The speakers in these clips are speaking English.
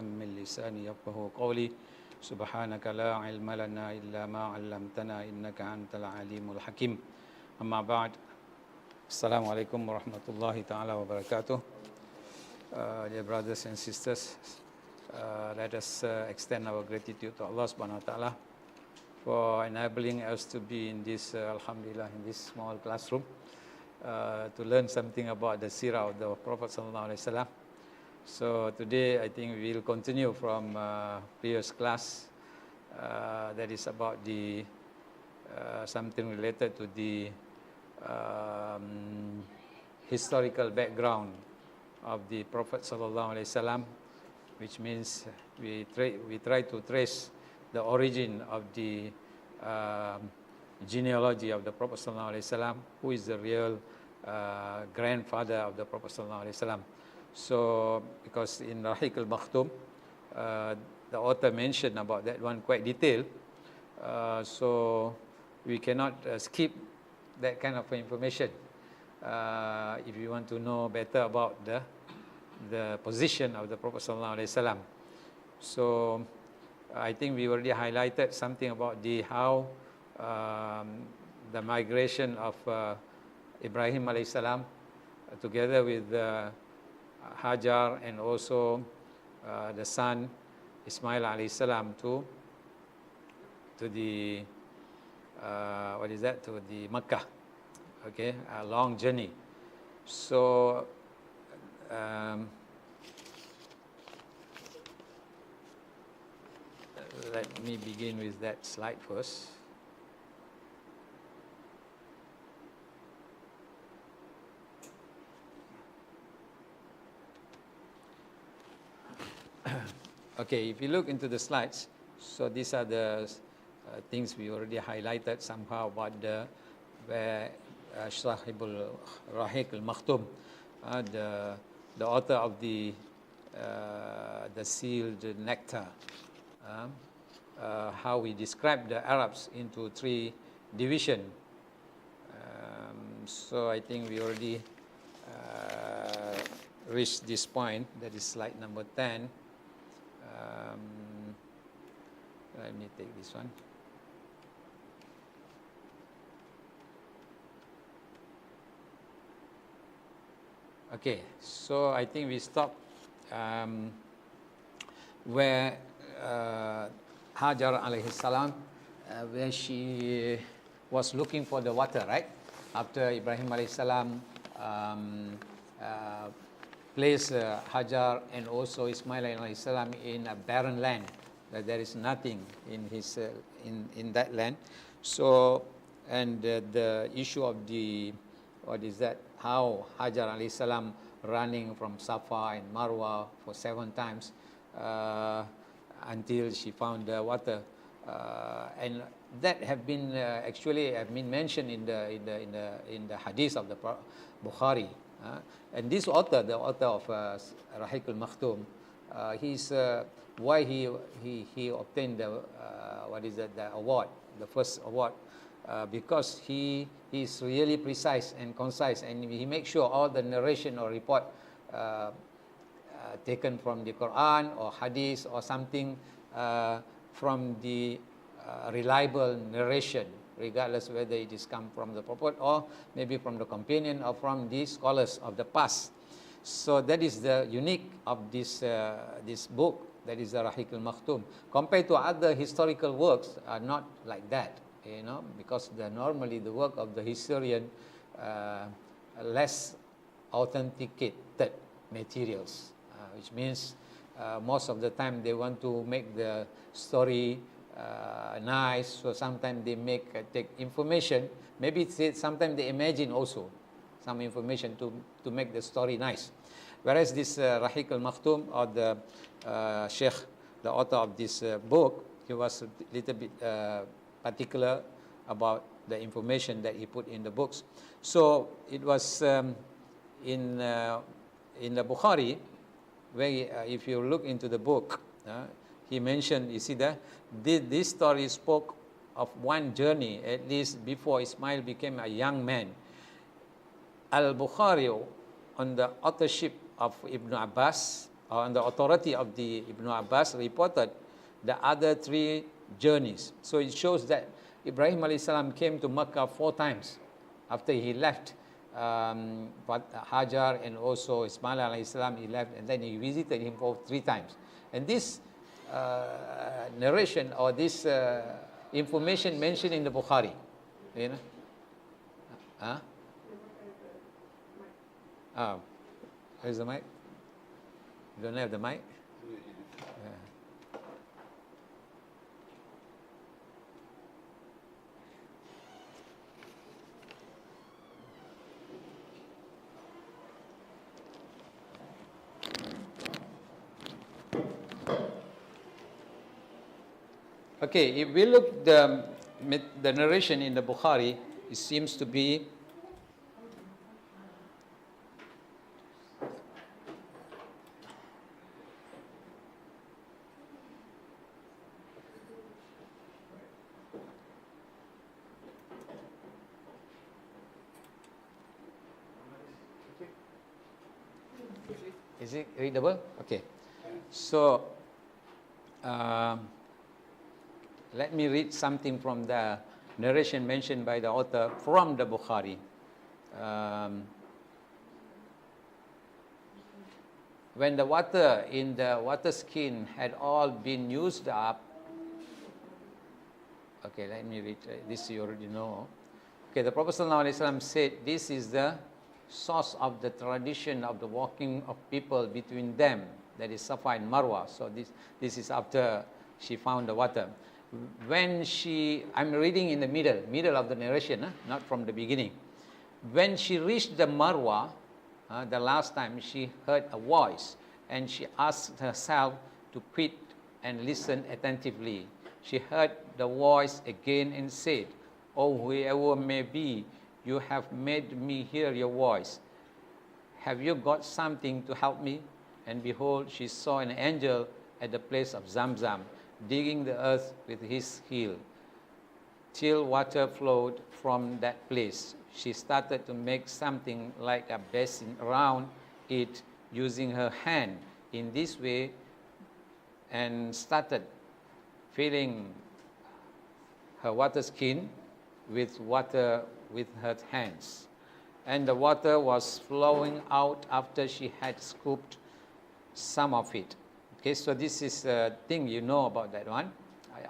من لساني يفقهوا قولي سبحانك لا علم لنا إلا ما علمتنا إنك أنت العليم الحكيم أما بعد السلام عليكم ورحمة الله تعالى وبركاته. Dear brothers and sisters, let us extend our gratitude to Allah subhanahu wa ta'ala for enabling us to be in this, alhamdulillah, in this small classroom to learn something about the seerah of the Prophet sallallahu alaihi wasallam. So today I think we will continue from previous class that is about the something related to the historical background of the Prophet sallallahu alaihi wasallam, which means we try to trace the origin of the genealogy of the Prophet sallallahu alaihi wasallam, who is the real grandfather of the Prophet sallallahu alaihi wasallam. So, because in Rahiq al-Makhtum, the author mentioned about that one quite detailed, so we cannot skip that kind of information if you want to know better about the position of the Prophet sallallahu alaihi wasallam. So, I think we already highlighted something about how the migration of Ibrahim alayhi salam together with Hajar and also the son Ismail alayhi salam to the to the Makkah, okay, a long journey. So let me begin with that slide first. Okay, if you look into the slides, so these are the things we already highlighted somehow about where Sahibul Rahiq al-Makhtum, the author of the sealed nectar, how we describe the Arabs into three divisions. So I think we already reached this point, that is slide number 10. Let me take this one. Okay, so I think we stopped where Hajar alayhi salam, where she was looking for the water, right? After Ibrahim alayhi salam placed Hajar and also Ismail alayhi salam in a barren land, that there is nothing in his in that land. So, and the issue of the how Hajar alayhi salam running from Safa and Marwa for 7 times until she found the water, and that have been actually have been mentioned in the hadith of the Bukhari. And this author, the author of Rahiq al-Makhtum, he's why he obtained the the award, the first award, because he is really precise and concise, and he makes sure all the narration or report taken from the Quran or Hadith or something from the reliable narration, regardless whether it is come from the Prophet or maybe from the companion or from the scholars of the past. So that is the unique of this book, that is the Rahiq al-Makhtum. Compared to other historical works, are not like that, you know, because normally the work of the historian less authenticated materials, which means most of the time they want to make the story nice, so sometimes they take information, maybe sometimes they imagine also some information to make the story nice. Whereas this Rahiq al-Makhtum, or the Sheikh, the author of this book, he was a little bit particular about the information that he put in the books. So it was in the Bukhari, where if you look into the book, he mentioned, you see that this story spoke of one journey, at least before Ismail became a young man. Al-Bukhari, on the authorship of Ibn Abbas, on the authority of the Ibn Abbas, reported the other 3 journeys. So it shows that Ibrahim alayhi salam came to Mecca 4 times after he left Hajar, and also Ismail alayhi salam, he left, and then he visited him for 3 times. And this narration, or this information mentioned in the Bukhari, you know. Where's the mic? You don't have the mic? Okay, if we look the narration in the Bukhari, it seems to be is it readable? Okay. So let me read something from the narration mentioned by the author from the Bukhari. When the water in the water skin had all been used up, okay, let me read this, you already know. Okay, the Prophet ﷺ said, this is the source of the tradition of the walking of people between them, that is Safa and Marwa. So this is after she found the water. When I'm reading in the middle of the narration, not from the beginning. When she reached the Marwa, the last time, she heard a voice, and she asked herself to quit and listen attentively. She heard the voice again and said, "Oh, whoever may be, you have made me hear your voice. Have you got something to help me?" And behold, she saw an angel at the place of Zamzam, digging the earth with his heel, till water flowed from that place. She started to make something like a basin around it using her hand in this way, and started filling her water skin with water with her hands. And the water was flowing out after she had scooped some of it. Okay, so this is a thing you know about that one.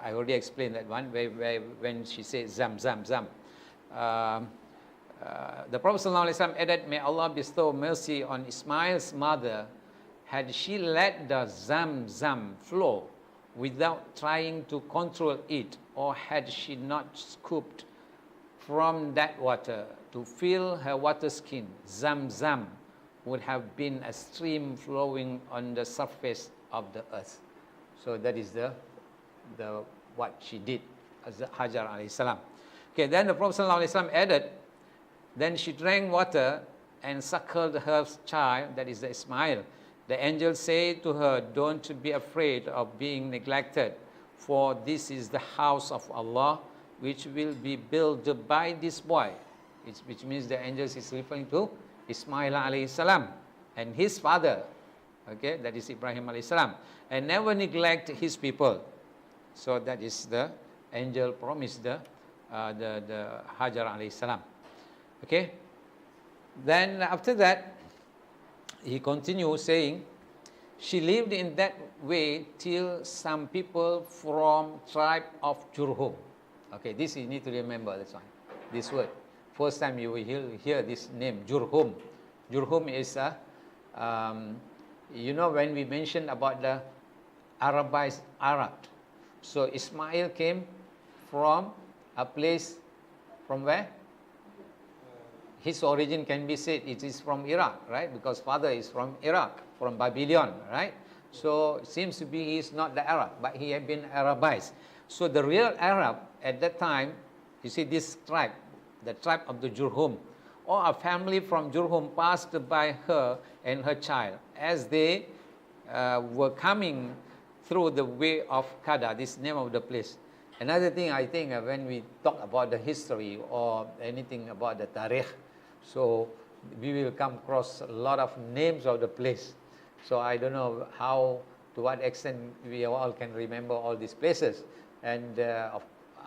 I already explained that one, when she said Zam, Zam, Zam. The Prophet ﷺ added, "May Allah bestow mercy on Ismail's mother. Had she let the Zam, Zam flow without trying to control it, or had she not scooped from that water to fill her water skin, Zam, Zam would have been a stream flowing on the surface of the earth." So that is the what she did as Hajar alayhi salam. Okay, then the Prophet ﷺ added, then she drank water and suckled her child, that is the Ismail. The angel said to her, "Don't be afraid of being neglected, for this is the house of Allah, which will be built by this boy," which means the angel is referring to Ismail alayhi salam and his father, okay, that is Ibrahim alayhi salam, "and never neglect his people." So that is the angel promised the Hajar alayhi salam. Okay, then after that he continues saying, "She lived in that way till some people from tribe of Jurhum." Okay, this you need to remember this one, this word. First time you will hear this name, Jurhum. Jurhum is you know, when we mentioned about the Arabized Arab. So Ismail came from a place, from where? His origin can be said it is from Iraq, right? Because father is from Iraq, from Babylon, right? So it seems to be he is not the Arab, but he had been Arabized. So the real Arab at that time, you see this tribe, the tribe of the Jurhum, or a family from Jurhum passed by her and her child as they were coming through the way of Kada, this name of the place. Another thing I think when we talk about the history or anything about the Tarikh, so we will come across a lot of names of the place. So I don't know how, to what extent we all can remember all these places. And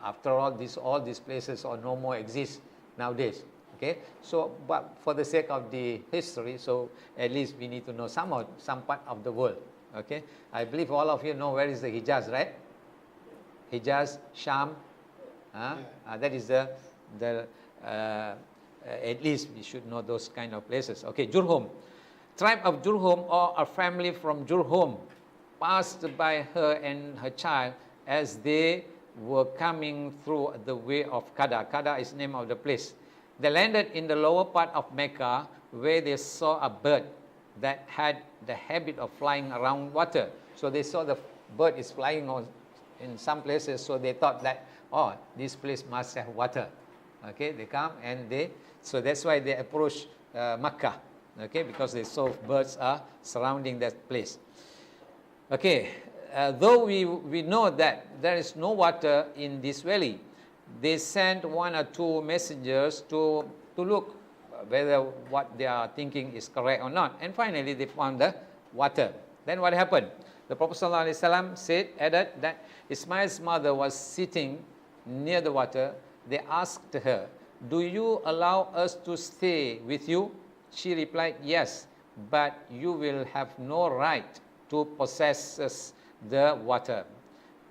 after all these places or no more exist nowadays. Okay, so but for the sake of the history, so at least we need to know some part of the world. Okay, I believe all of you know where is the Hijaz, right? Hijaz, Sham. That is at least we should know those kind of places. Okay, Jurhum. Tribe of Jurhum, or a family from Jurhum, passed by her and her child as they were coming through the way of Kada. Kada is the name of the place. They landed in the lower part of Mecca, where they saw a bird that had the habit of flying around water. So they saw the bird is flying on in some places, so they thought that, oh, this place must have water. Okay, they come and so that's why they approached Makkah. Okay, because they saw birds are surrounding that place. Okay, though we know that there is no water in this valley, they sent one or two messengers to look whether what they are thinking is correct or not. And finally, they found the water. Then what happened? The Prophet ﷺ added that Ismail's mother was sitting near the water. They asked her, "Do you allow us to stay with you?" She replied, "Yes, but you will have no right to possess the water."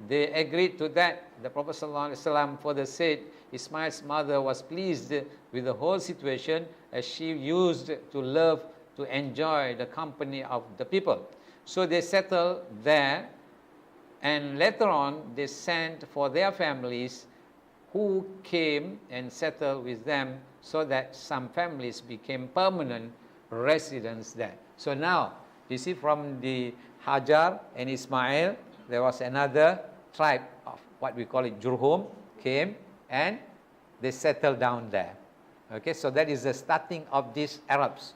They agreed to that. The Prophet ﷺ further said, Ismail's mother was pleased with the whole situation, as she used to love to enjoy the company of the people. So they settled there, and later on they sent for their families, who came and settled with them, so that some families became permanent residents there. So now, you see, from the Hajar and Ismail, there was another tribe of what we call it Jurhum, came and they settled down there. Okay, so that is the starting of these Arabs.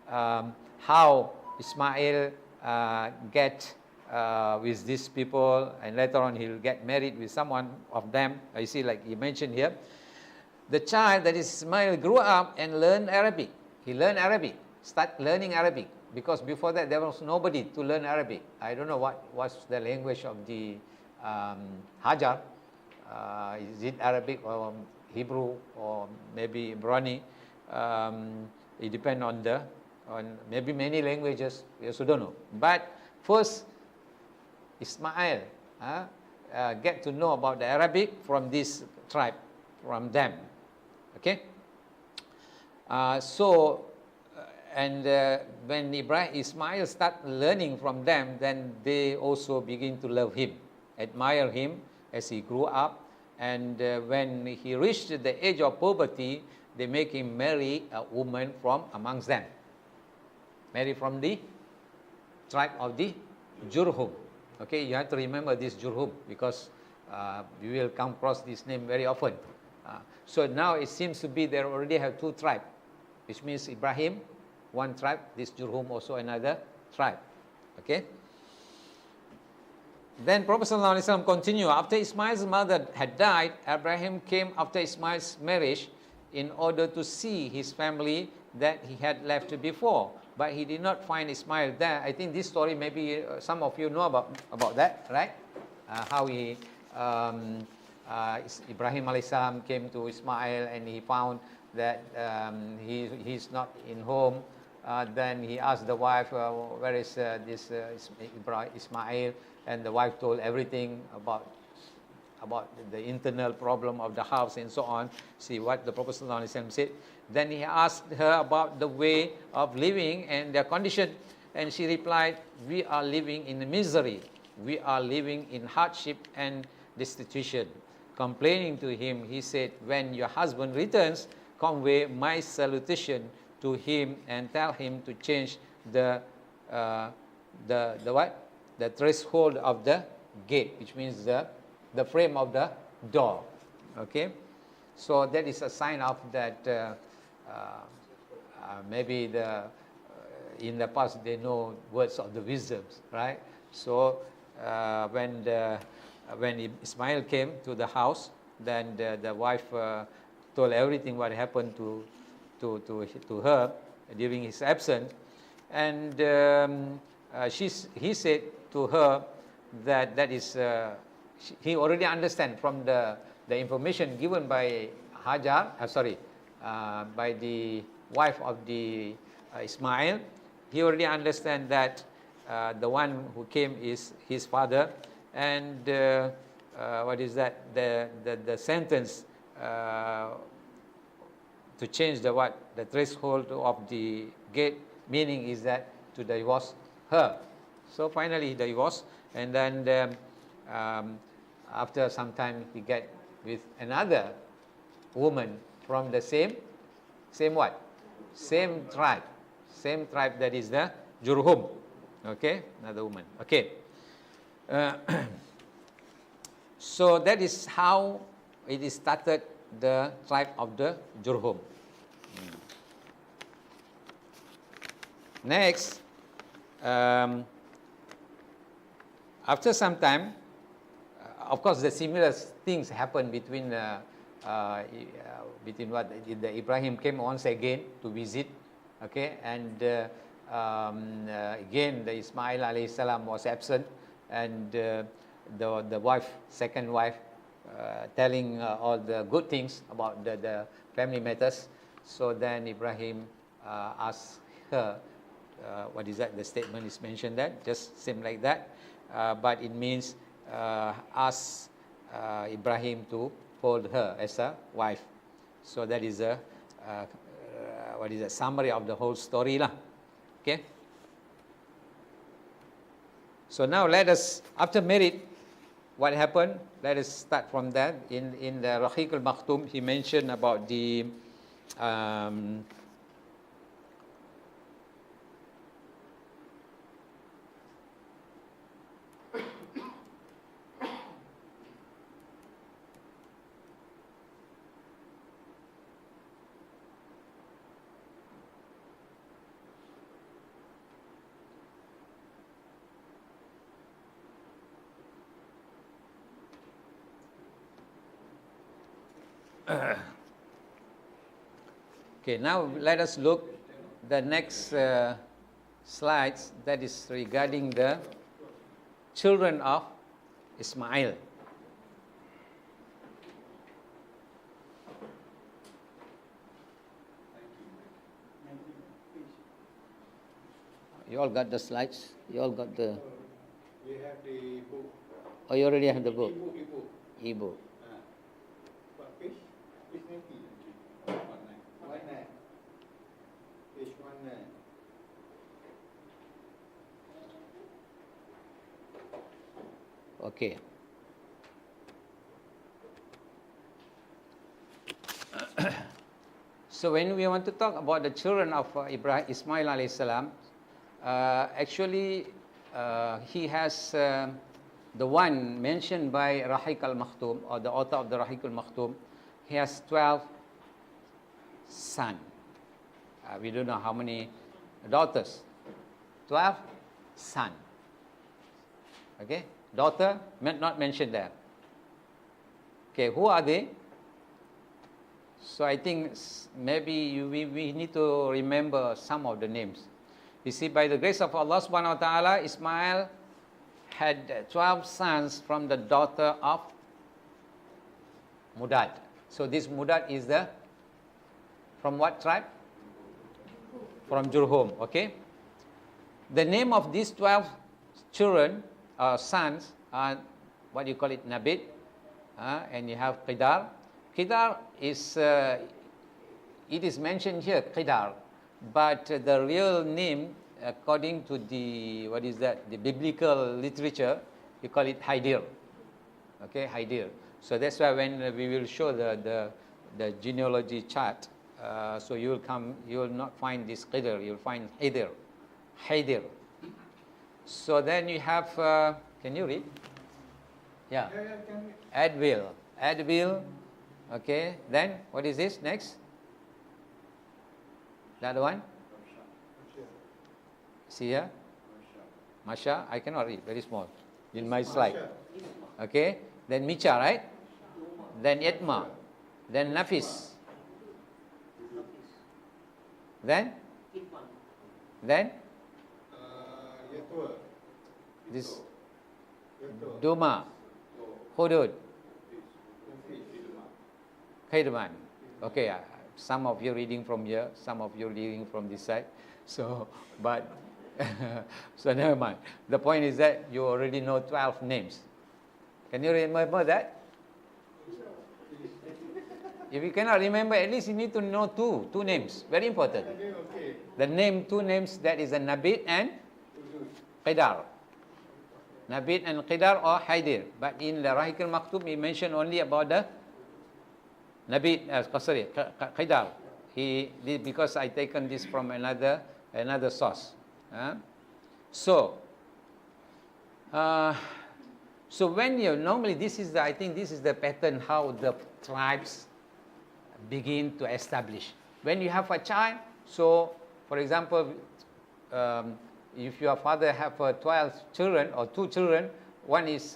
How Ismail get with these people, and later on he'll get married with someone of them. You see, like he mentioned here, the child, that is Ismail, grew up and learned Arabic. He learned Arabic, start learning Arabic, because before that there was nobody to learn Arabic. I don't know what was the language of the Hajar. Is it Arabic or Hebrew or maybe Ibrani? It depends on maybe many languages. We also don't know. But first, Ismail get to know about the Arabic from this tribe, from them. Okay. When Ismail start learning from them, then they also begin to love him, admire him as he grew up. And when he reached the age of puberty, they make him marry a woman from amongst them. Marry from the tribe of the Jurhum. Okay, you have to remember this Jurhum, because you will come across this name very often. So now it seems to be they already have two tribes, which means Ibrahim, one tribe, this Jurhum also another tribe. Okay. Then Prophet ﷺ continued, after Ismail's mother had died, Abraham came after Ismail's marriage in order to see his family that he had left before. But he did not find Ismail there. I think this story, maybe some of you know about that, right? How Ibrahim alayhi came to Ismail and he found that he's not in home. Then he asked the wife, where is this Ismail? And the wife told everything about the internal problem of the house and so on. See what the Prophet ﷺ said. Then he asked her about the way of living and their condition. And she replied, "We are living in misery. We are living in hardship and destitution." Complaining to him, he said, "When your husband returns, convey my salutation to him and tell him to change the threshold of the gate," which means the frame of the door. Okay, so that is a sign of that. Maybe in the past they know words of the wisdoms, right? So when Ismail came to the house, then the wife told everything what happened to her during his absence. And he said to her that he already understand from the information given by Hajar, by the wife of the Ismail. He already understand that the one who came is his father, and the sentence to change the threshold of the gate, meaning is that to divorce her. So finally he divorced, and then after some time he get with another woman from the same tribe, that is the Jurhum. Okay, another woman. Okay. So that is how it is started, the tribe of the Jurhum. Next, after some time, of course, the similar things happen between the Ibrahim came once again to visit, okay, and again the Ismail alayhi salam was absent, and the wife, second wife, telling all the good things about the family matters. So then Ibrahim asked her, the statement is mentioned that, just same like that, but it means ask Ibrahim to hold her as a wife. So that is a summary of the whole story lah. Okay. So now let us, after marriage, what happened? Let us start from that. In the Rahiq al-Maktum, he mentioned about the okay, now let us look the next slides, that is regarding the children of Ismail. You all got the slides? You all got the... We have the book. Oh, you already have the book? E-book. E-book. Page 90. 19. Page 19. Okay. So when we want to talk about the children of Ismail alayhi salam, actually he has the one mentioned by Rahiq al-Maktum, or the author of the Rahiq al-Maktum. He has 12 sons. We don't know how many daughters. 12 sons. Okay, daughter not mentioned there. Okay, who are they? So I think maybe we need to remember some of the names. You see, by the grace of Allah subhanahu wa ta'ala, Ismail had 12 sons from the daughter of Mudad. So this Mudad is from what tribe? From Jurhum, okay? The name of these 12 children, sons, are what you call it, Nabid, and you have Qidar. Qidar is, it is mentioned here, Qidar, but the real name, according to the, the biblical literature, you call it Haidir. Okay, Haidir. So that's why when we will show the genealogy chart, so you will not find this Qidar, you will find Haidir. Haidir. So then you have, can you read? Yeah. Adbil. Okay, then what is this next? The other one? See here? Masha, I cannot read, very small in my slide. Okay, then Micha, right? Then Yetma, then Nafis, then Yatua. This Yatua. Duma, Hudud, Fish. Khaidaman. Okay, some of you reading from here, some of you reading from this side. So, but, so never mind. The point is that you already know 12 names. Can you remember that? If you cannot remember, at least you need to know two names. Very important. Okay. The name, two names, that is a Nabit and Qidar. Nabit and Qidar or Haidir. But in the Rahik al-Maktub, he mentioned only about the Nabit, sorry, Qidar. Because I taken this from another source. So when you, normally this is I think this is the pattern how the tribes begin to establish. When you have a child, so for example, if your father have 12 children or 2 children, one is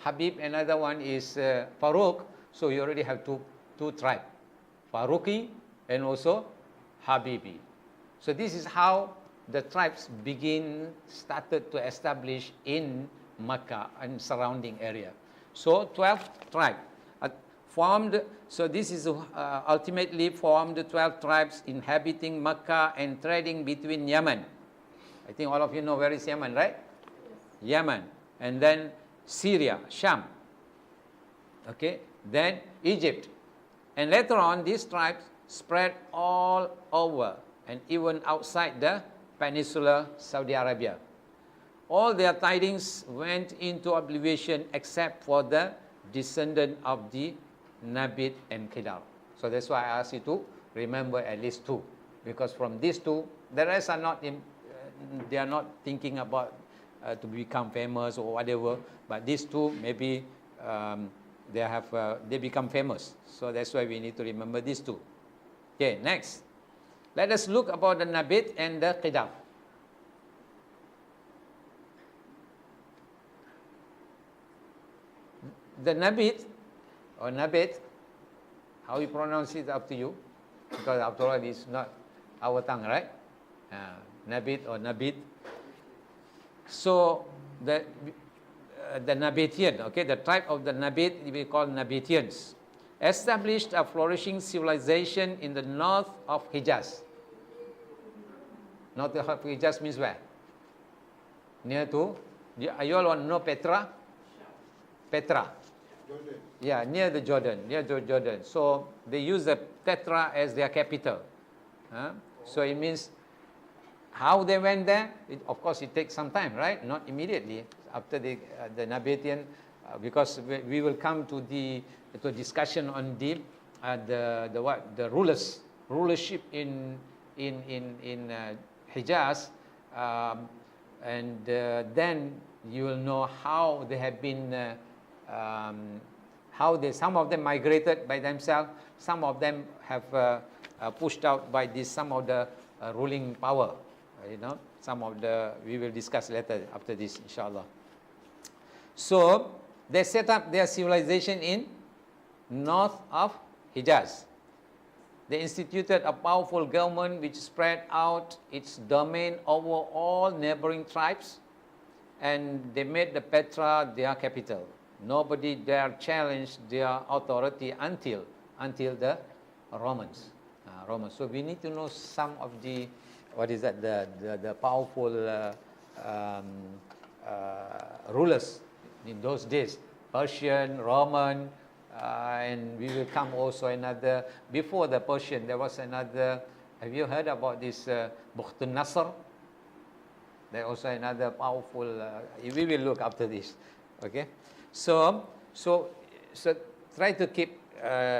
HABEEB, another one is Farouk, so you already have two tribes, Farouqi and also Habibi. So this is how the tribes started to establish in Makkah and surrounding area. So 12 tribes formed. So this is ultimately formed 12 tribes inhabiting Makkah and trading between Yemen. I think all of you know where is Yemen, right? Yes. Yemen, and then Syria, Sham. Okay, then Egypt, and later on these tribes spread all over and even outside the Peninsula Saudi Arabia. All their tidings went into oblivion except for the descendant of the Nabit and Qidar. So that's why I asked you to remember at least 2, because from these 2, the rest are not they are not thinking about to become famous or whatever. But these 2 maybe they become famous. So that's why we need to remember these 2. Okay, next. Let us look about the Nabit and the Qidar. The Nabit or Nabit, how you pronounce it up to you, because after all it's not our tongue, right? Nabit or Nabit. So the Nabatian, okay, the tribe of the Nabit we call Nabatians, established a flourishing civilization in the north of Hijaz. North of Hijaz means where? Near to, you all want to know Petra? Petra. Jordan. Yeah, near the Jordan. So they use the Petra as their capital. So it means how they went there, of course it takes some time, right? Not immediately after the Nabatian, because we will come to the discussion on the rulership in Hijaz, and then you will know how they have been, some of them migrated by themselves, some of them have pushed out by some of the ruling power. Some of we will discuss later after this, inshallah. So they set up their civilization in north of Hijaz. They instituted a powerful government which spread out its domain over all neighboring tribes, and they made the Petra their capital. Nobody dare challenge their authority until the Romans. So we need to know some of the, the powerful rulers in those days. Persian, Roman, and we will come also another, before the Persian, there was another, have you heard about this Bukht Nasr? There also another powerful, we will look after this, okay? So try to keep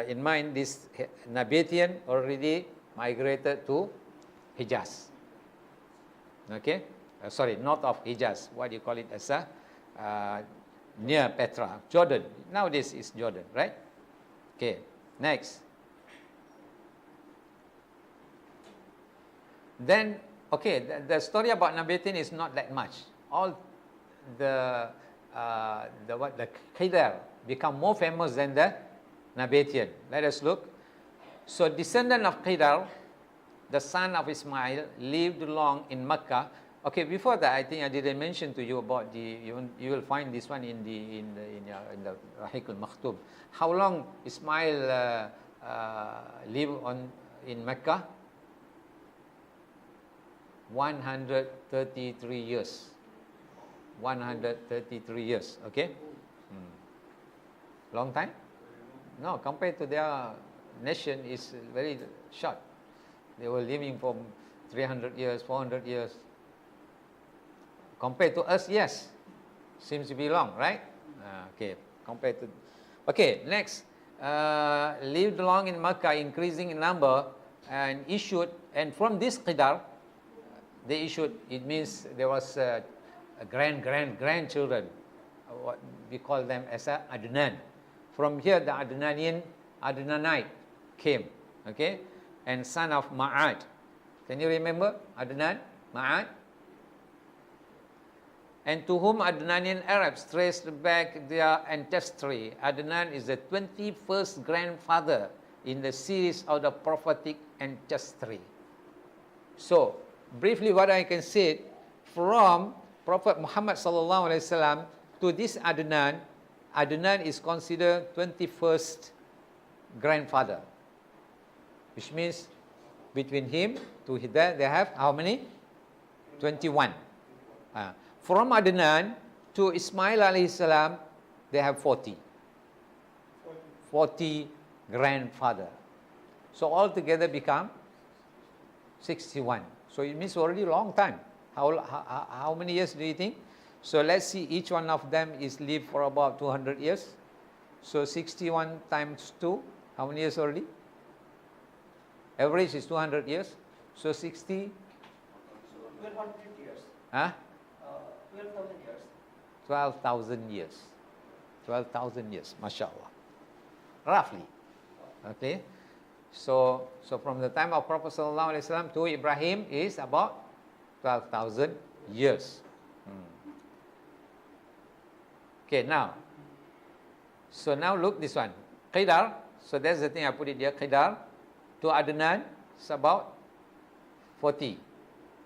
in mind this Nabatian already migrated to Hijaz, okay? Sorry, north of Hijaz, what do you call it as a, near Petra, Jordan. Nowadays is Jordan, right? Okay, next. Then, okay, the story about Nabatian is not that much. All the Qidar become more famous than the Nabatian. Let us look. So, descendant of Qidar, the son of Ismail, lived long in Mecca Okay, before that, I think I didn't mention to you about the, you will find this one in the Rahiq al-Makhtub. How long Ismail lived in Mecca? 133 years. 133 years, okay? Long time? No, compared to their nation is very short. They were living for 300 years, 400 years. Compared to us, yes, seems to be long, right? Okay, compared to... Okay, next. Lived long in Makkah, increasing in number, and issued, and from this qidar, they issued, it means there was grandchildren, what we call them as a Adnan. From here, the Adnanite came, okay? And son of Ma'ad. Can you remember Adnan, Ma'ad? And to whom Adnanian Arabs traced back their ancestry. Adnan is the 21st grandfather in the series of the prophetic ancestry. So, briefly what I can say, from Prophet Muhammad sallallahu alaihi wasallam to this Adnan, Adnan is considered 21st grandfather, which means between him to that they have how many? 21. From Adnan to Ismail alayhi salam, they have 40. 40 grandfather. So altogether become 61. So it means already a long time. How many years do you think? So let's see, each one of them is lived for about 200 years. So 61 times 2, how many years already? Average is 200 years. So 60. 1200 years. Huh? 12,000 years. 12,000 years. 12,000 years, mashallah. Roughly. Okay. So from the time of Prophet sallallahu alaihi wasallam to Ibrahim is about 12,000 years. Okay, now. So now look this one. Qidar. So that's the thing I put it here. Qidar to Adnan is about 40.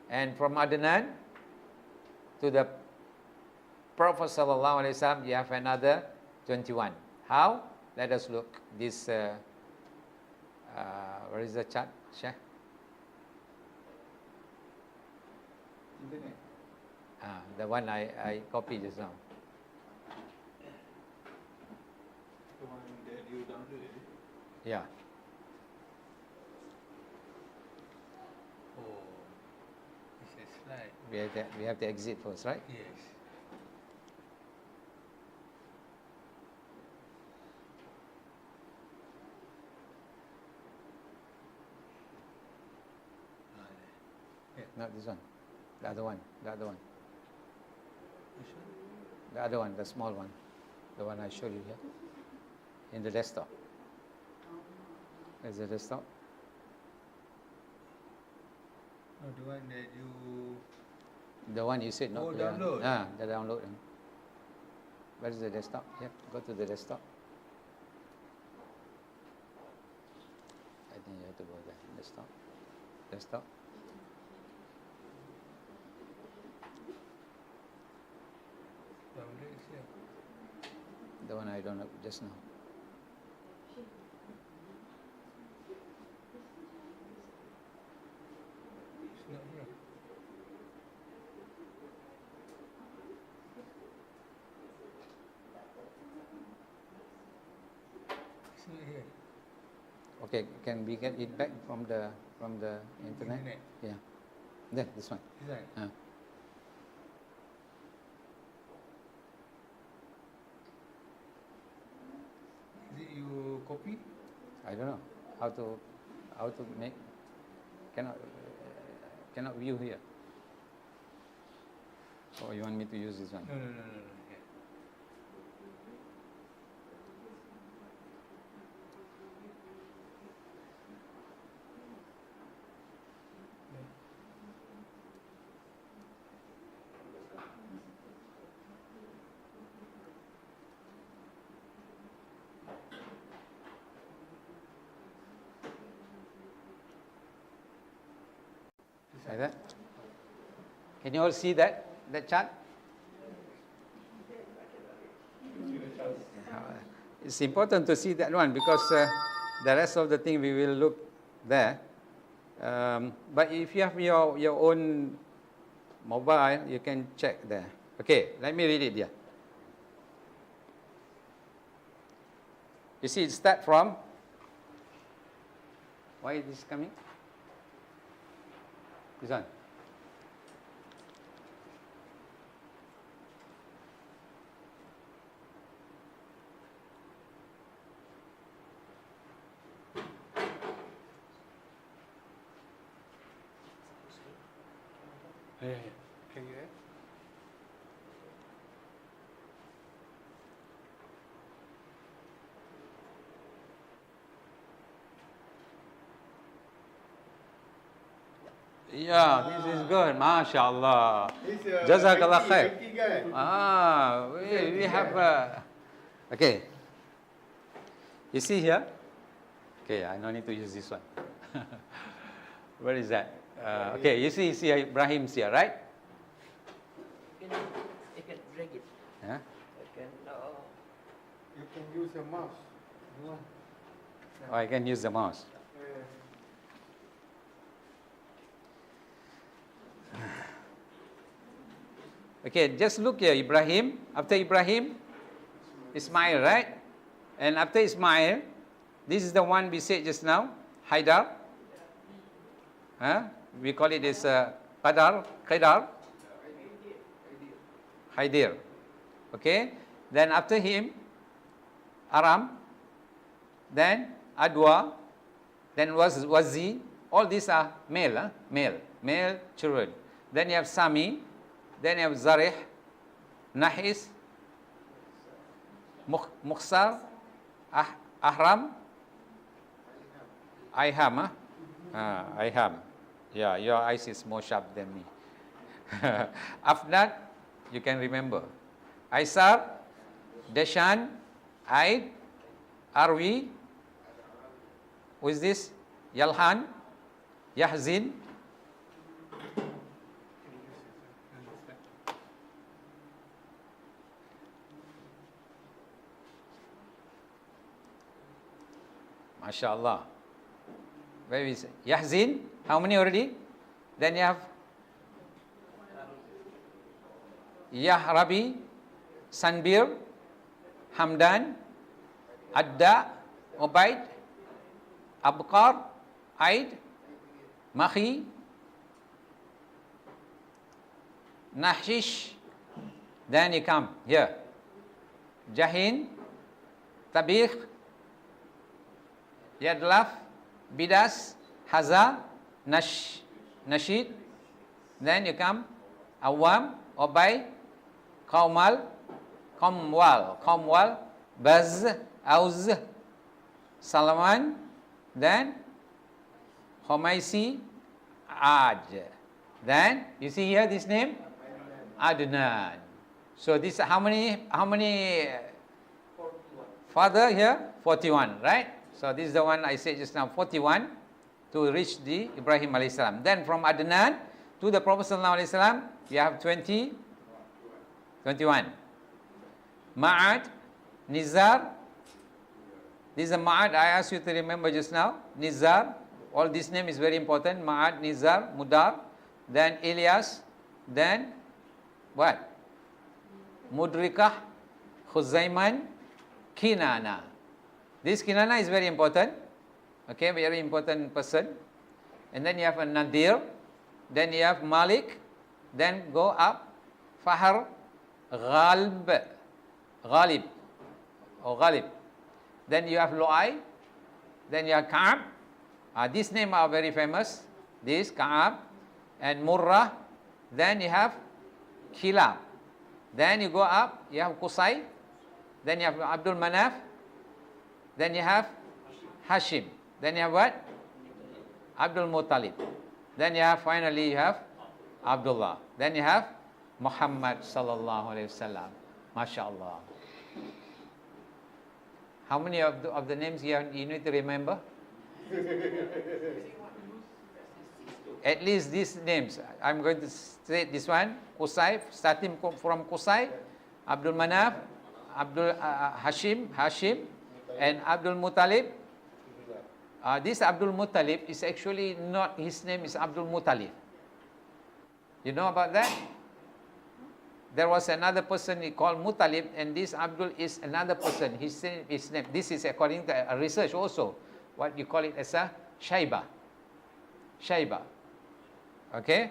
And from Adnan to the Prophet sallallahu alaihi wasallam, you have another 21. How? Let us look. This, where is the chart, Sheikh? Internet. The one I copied just now. The one that you downloaded. Yeah. Oh, it's a slide. We have to exit first, right? Yes. Not this one. The other one. The other one. Which one? The other one, the small one. The one I showed you here. In the desktop. There's the desktop. Oh, the one that you... The one you said not Oh, clear. download. The download. Where is the desktop? Yep, go to the desktop. I think you have to go there. Desktop. Desktop. Download is here. The one I don't know just now. It's not here. It's not here. Okay, can we get it back from the internet? Internet. Yeah. There, this one. Is that? Is it you copy? I don't know how to make. Cannot view here. Or you want me to use this one? No. Here. Like that? Can you all see that chart? It's important to see that one because the rest of the thing we will look there. But if you have your own mobile, you can check there. Okay, let me read it here. You see, it start from, why is this coming? This one. Yeah. Can you add? Yeah, this is good. MashaAllah. Jazakallah khair. We have, okay. You see here? Okay, I don't need to use this one. Where is that? Okay, you see Ibrahim's here, right? You can drag it. Yeah. You can use a mouse. No. Oh, I can use the mouse. Okay, just look here, Ibrahim. After Ibrahim, Ismail, right? And after Ismail, this is the one we said just now, Haidar. We call it as Qadar. Haidir. Okay. Then after him, Aram. Then Adwa. Then Wazi. All these are male, male children. Then you have Sami. Then you have Zarih, Nahis, Mukhsar, Ahram, Iham. Iham. Yeah, your eyes is more sharp than me. Afnat, you can remember. Aisar, Deshan, Aid, Arwi. Who is this? Yalhan, Yahzin. MashaAllah. Where is Yahzin? How many already? Then you have Yahrabi, Sanbir, Hamdan, Adda, Ubaid, Abqar, Aid, Mahi, Nahshish. Then you come here. Jahin, Tabikh, Yadlaf, Bidas, Haza, Nashid. Then you come Awam, Obay, Qamwal, Baz, Auz, Salaman. Then Homaisi, Aj. Then you see here this name Adnan. So this how many father here? 41, right? So this is the one I said just now, 41 to reach the Ibrahim alayhi salam. Then from Adnan to the Prophet sallallahu alayhi salam, we have 21. Ma'ad, Nizar. This is a Ma'ad I asked you to remember just now. Nizar. All this name is very important. Ma'ad, Nizar, Mudar. Then Ilyas. Then what? Mudrikah, Khuzaiman, Kinana. This Kinana is very important. Okay, very important person. And then you have a Nadir. Then you have Malik. Then go up. Fahar, Ghalib. Then you have Lu'ay. Then you have Ka'ab. These names are very famous. This Ka'ab and Murrah. Then you have Kilab. Then you go up, you have Qusay. Then you have Abdul Manaf. Then you have Hashim. Then you have what? Abdul Muttalib. Then you have, finally you have Abdullah. Then you have Muhammad sallallahu alayhi wasallam. MashaAllah. How many of the names you need to remember? at least these names. I'm going to say this one, Qusay, starting from Qusay, Abdul Manaf, Abdul Hashim, and Abdul Muttalib. This Abdul Muttalib is actually not, his name is Abdul Muttalib. You know about that? There was another person called Muttalib, and this Abdul is another person. His name, this is according to a research also, what you call it as a Shaiba. Shaiba. Okay?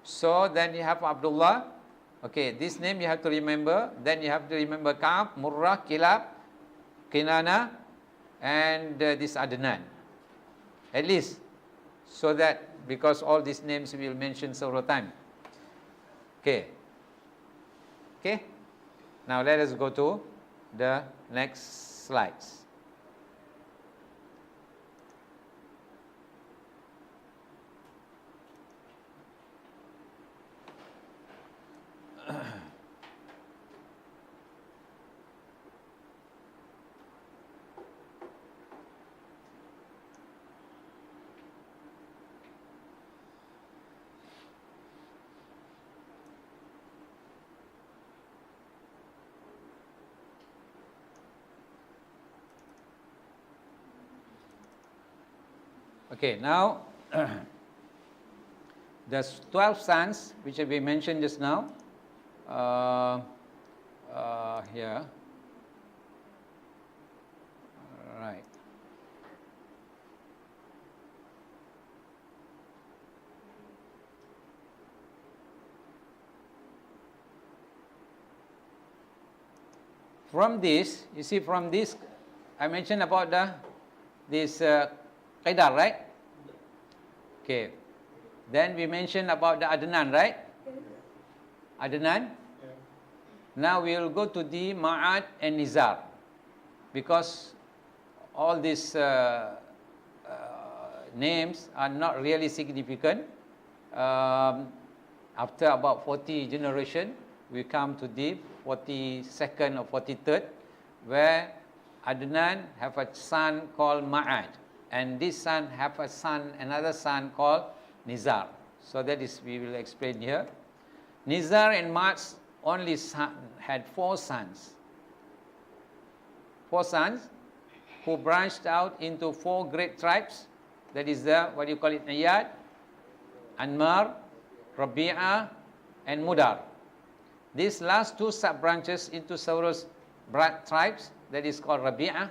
So then you have Abdullah. Okay, this name you have to remember. Then you have to remember Ka'ab, Murrah, Kilab, Kinana, and this Adnan. At least, so that, because all these names we will mention several times. Okay. Okay. Now let us go to the next slides. Okay, now there's 12 sons which have been mentioned just now. Here. Right. From this, you see, from this, I mentioned about this Qaidar, right? Okay. Then we mentioned about the Adnan, right? Adnan. Now we will go to the Ma'ad and Nizar, because all these names are not really significant. After about 40 generation, we come to the 42nd or 43rd, where Adnan have a son called Ma'ad, and this son have a son, another son called Nizar. So that is, we will explain here. Nizar and Ma'ad's only son had 4 sons. 4 sons who branched out into 4 great tribes. That is the, what do you call it, Iyad, Anmar, Rabi'ah, and Mudar. These last 2 sub-branches into several tribes, that is called Rabi'ah,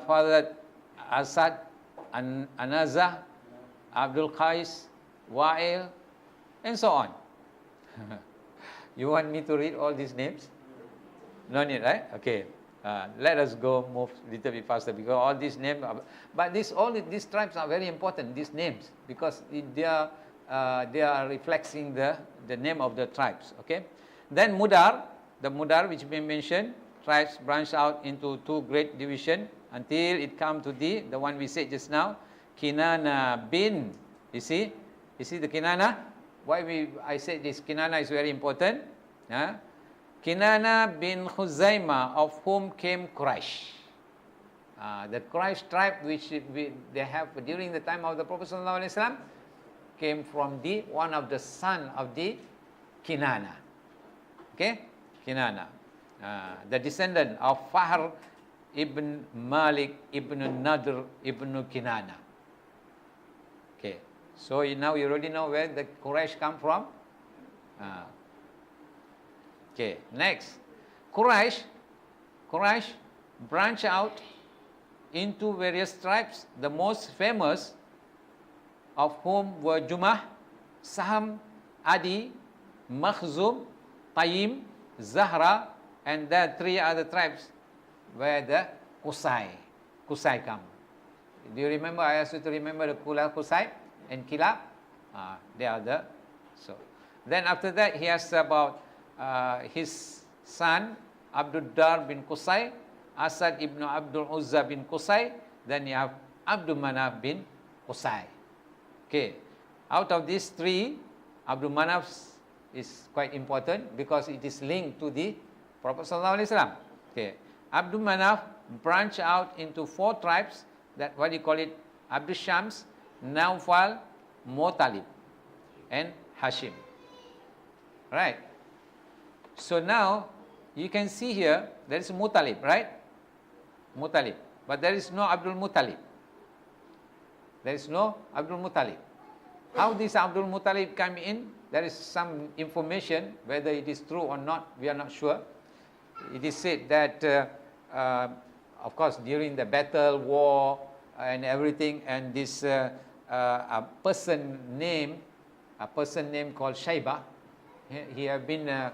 Father Asad, Anazah, Abdul Qais, Wa'il, and so on. You want me to read all these names? No need, right? Okay. Let us go move a little bit faster, because all these names are, but all these tribes are very important, these names, because they are reflecting the name of the tribes. Okay. Then Mudar, the Mudar which we mentioned, tribes branch out into 2 great divisions until it come to the one we said just now, Kinana bin. You see the Kinana. Why I said this Kinana is very important. Kinana bin Khuzaimah, of whom came Quraysh. The Quraysh tribe which they have during the time of the Prophet ﷺ came from one of the son of the Kinana. Okay, Kinana, the descendant of Fahr ibn Malik ibn Nadr ibn Kinana. Okay, so now you already know where the Quraysh come from. Okay, next, Quraysh branch out into various tribes, the most famous of whom were Jumah, Saham, Adi, Makhzum, Tayyim, Zahra, and the 3 other tribes where the Qusay come. Do you remember? I asked you to remember the Qusay and Kilab. They are the, so. Then after that, he has about his son, Abdul Dar bin Qusay, Asad ibn Abdul Uzza bin Qusay, then you have Abdul Manaf bin Qusay. Okay, out of these 3, Abdul Manaf is quite important because it is linked to the Prophet ﷺ. Okay, Abdul Manaf branch out into 4 tribes, that what you call it, Abdul Shams, Naufal, Muttalib, and Hashim. Right? So now you can see here there is Muttalib, right? Muttalib. But there is no Abdul Muttalib. There is no Abdul Muttalib. How this Abdul Muttalib come in? There is some information, whether it is true or not, we are not sure. It is said that, of course, during the battle, war, and everything, and this a person named called Shaybah, he had been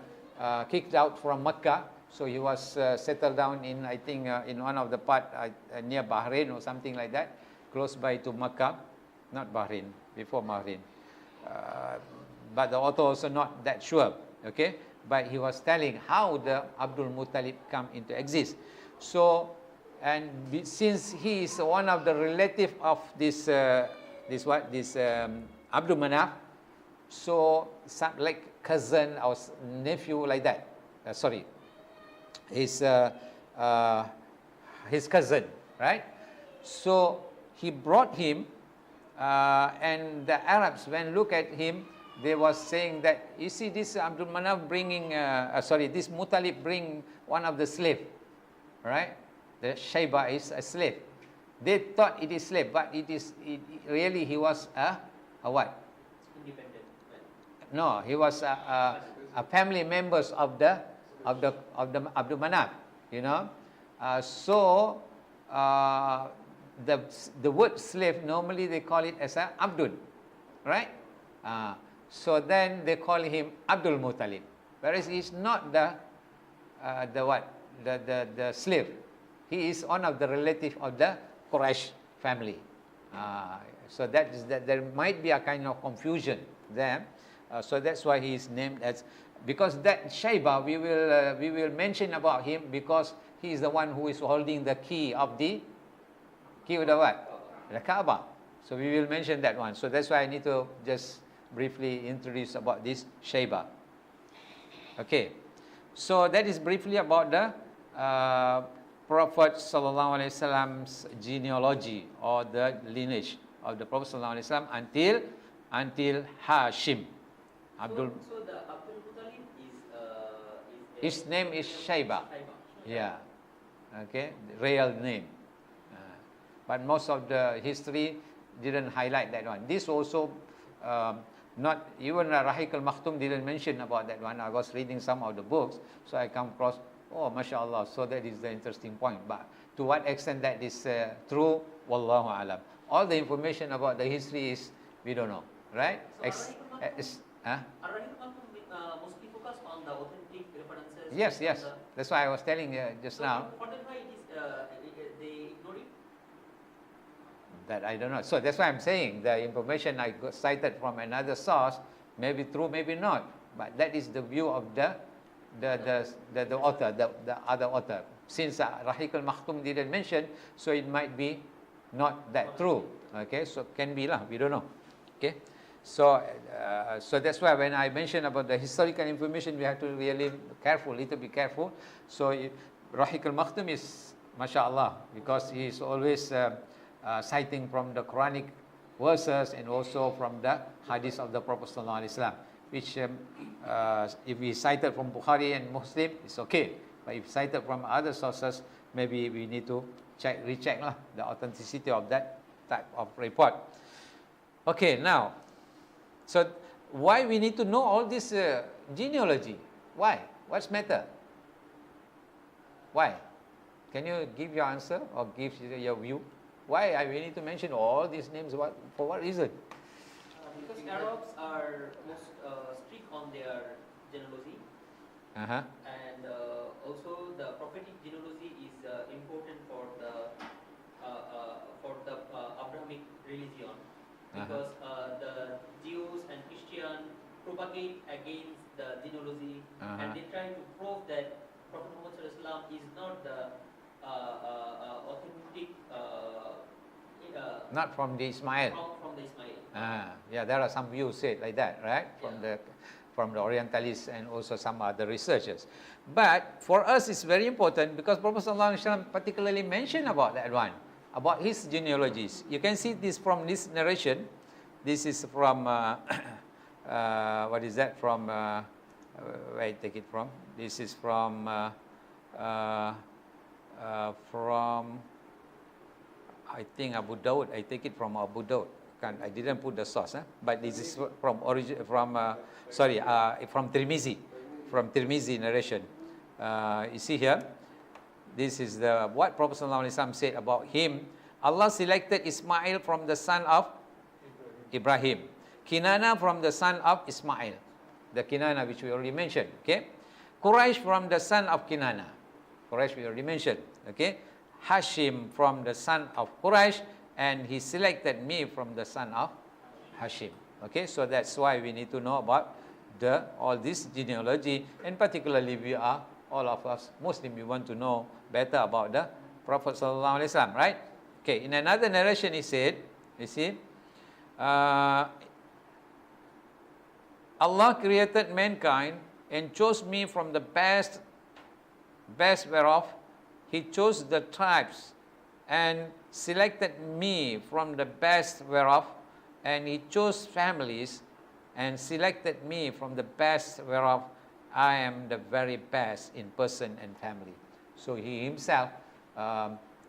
kicked out from Mecca, so he was settled down in, I think, in one of the part near Bahrain or something like that, close by to Mecca, not Bahrain, before Bahrain. But the author also not that sure, okay? But he was telling how the Abdul Muttalib come into exist. So, and since he is one of the relative of this Abdul Manaf, so some like cousin or nephew like that. Sorry, his cousin, right? So he brought him, and the Arabs, when look at him, they was saying that, you see, this Abdul Manaf bringing, this Muttalib bring one of the slave, right? The Shaybah is a slave. They thought it is slave, but really he was a what? Independent man. No, he was a family members of the Abdul Manaf, you know. The word slave, normally they call it as a Abdul, right? So then they call him Abdul Muttalib, whereas he's not the slave. He is one of the relative of the Quraysh family. So that there might be a kind of confusion there. So that's why he is named as, because that Shaybah, we will mention about him because he is the one who is holding the key of the what? The Kaaba. So we will mention that one. So that's why I need to just briefly introduce about this Shaybah. Okay. So that is briefly about the Prophet Sallallahu Alaihi Wasallam's genealogy or the lineage of the Prophet Sallallahu Alaihi Wasallam until Hashim. So the Abdul Muttalib is his name is Shaybah. Yeah. Okay. The real name. But most of the history didn't highlight that one. This also not even Rahik al-Makhtum didn't mention about that one. I was reading some of the books, so I come across, oh, mashallah, so that is the interesting point. But to what extent that is true, wallahu alam. All the information about the history is, we don't know, right? So Rahik al-Makhtum mostly focus on the authentic references. Yes. That's why I was telling just now. For that why it is, they ignore it? That I don't know. So that's why I'm saying the information I got cited from another source may be true, maybe not. But that is the view of the author, the other author. Since Rahik al-Makhtum didn't mention, so it might be not that true. Okay, so can be lah. We don't know. Okay, so that's why when I mentioned about the historical information, we have to really little bit careful. So Rahik al-Makhtum is, mashallah, because he is always citing from the Quranic verses and also from the hadith of the Prophet Sallallahu Alaihi Wasallam, which if we cited from Bukhari and Muslim, it's okay. But if cited from other sources, maybe we need to recheck the authenticity of that type of report. Okay, now, so why we need to know all this genealogy? Why? What's matter? Why? Can you give your answer or give your view? Why we need to mention all these names? For what reason? Because Arabs are most strict on their genealogy, and also the prophetic genealogy is important for the Abrahamic religion, because the Jews and Christians propagate against the genealogy, and they try to prove that Prophet Muhammad ﷺ is not the authentic. Not from the Ismail. From the Ismail. Yeah, there are some views said like that, right? From the Orientalists and also some other researchers. But for us, it's very important because Prophet ﷺ particularly mentioned about that one, about his genealogies. You can see this from this narration. This is from, what is that from, where I take it from? This is from I think Abu Daud. I take it from Abu Daud. I didn't put the source, but this is from from Tirmizi, narration. You see here, this is what Prophet ﷺ said about him. Allah selected Ismail from the son of Ibrahim, Kinana from the son of Ismail, the Kinana which we already mentioned. Okay, Quraysh from the son of Kinana, Quraysh we already mentioned. Okay, Hashim from the son of Quraysh, and he selected me from the son of Hashim. Okay, so that's why we need to know about all this genealogy, and particularly we are, all of us Muslim, we want to know better about the Prophet sallallahu alaihi wasallam, right? Okay, in another narration he said, you see, Allah created mankind and chose me from the best whereof he chose the tribes, and selected me from the best whereof, and he chose families, and selected me from the best whereof I am the very best in person and family. So he himself,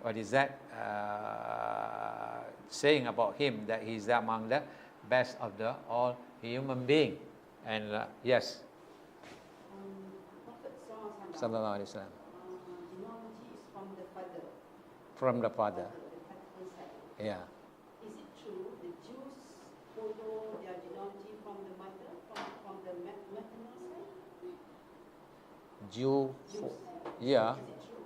what is that, saying about him that he is among the best of the all human being. And yes, Prophet sallallahu alaihi wasallam, genealogy is from the father. from the father. The paternal side. Yeah. Is it true the Jews follow their genealogy from the mother, from the maternal side? Jew, Jews. yeah, Is it true?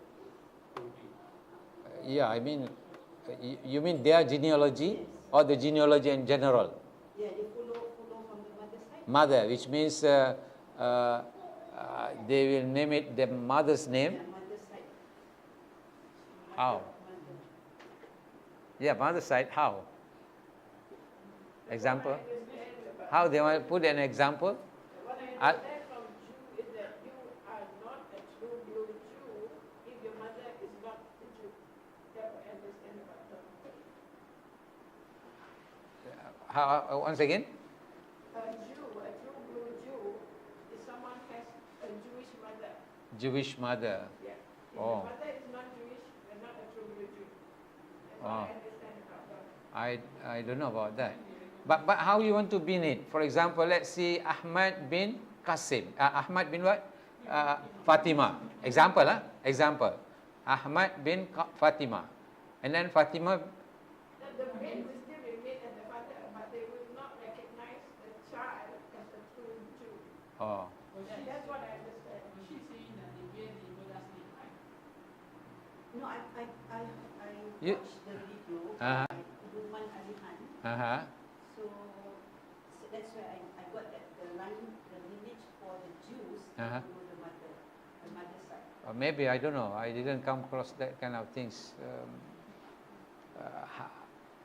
yeah. I mean, you mean their genealogy or the genealogy in general? Yeah, they follow from the mother side. Mother, which means they will name it the mother's name. Yeah, mother side. How? Mother. Yeah, mother side. How? Example. How they want to put an example? What I I- understand from Jew is that you are not a true blue Jew if your mother is not a Jew. That's what I understand about them. How? Once again. A true blue Jew, is someone has a Jewish mother. Jewish mother. Yeah. If Oh. your mother is not Jewish, you're not a true blue Jew. That's Oh. what I understand about them. I don't know about that. But how you want to bin it? For example, let's see Ahmad bin Qasim. Ahmad bin what? Fatima. Example, example. Ahmad bin Fatima. And then Fatima. That the maid will still remain as the father, but they will not recognize the child as a true Jew. Oh. Yeah, that's what I understand. No, I You- watched the video Uh-huh. by Ruman Alihan. Uh-huh. So that's why I got that the lineage for the Jews Uh-huh. to the mother side. Or maybe, I don't know. I didn't come across that kind of things.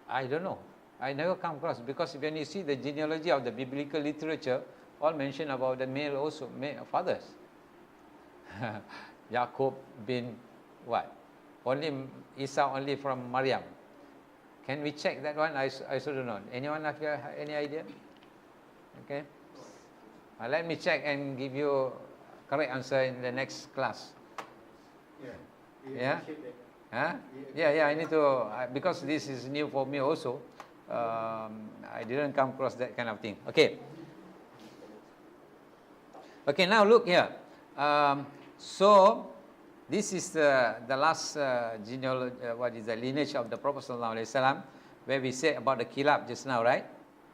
I don't know. I never come across, because when you see the genealogy of the biblical literature, all mention about the male also, fathers. Jacob bin what? Only Isa only from Maryam. Can we check that one? I also don't know. Anyone have any idea? Okay. Let me check and give you correct answer in the next class. Yeah. Yeah? Huh? Yeah, I need to, because this is new for me also. I didn't come across that kind of thing. Okay. Okay, now look here. So, this is the last genealogy, what is the lineage of the Prophet sallallahu alaihi wasallam, where we said about the kilab just now, right?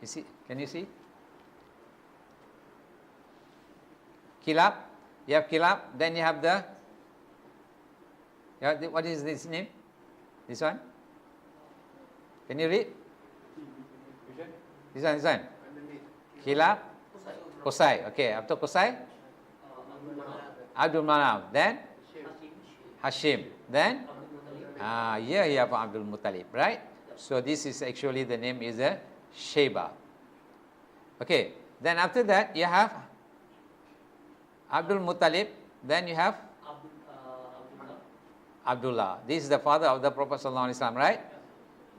You see? Can you see? Kilab. You have kilab. Then you have the. What is this name? This one? Can you read? This one. Kilab. Qusay. Okay. After Qusay, Abdul Manaf. Then Hashim. Then here you have Abdul Muttalib, right? So this is actually the name is Sheba. Okay. Then after that you have Abdul Muttalib. Then you have Abdullah. This is the father of the Prophet sallallahu alaihi wasallam, right?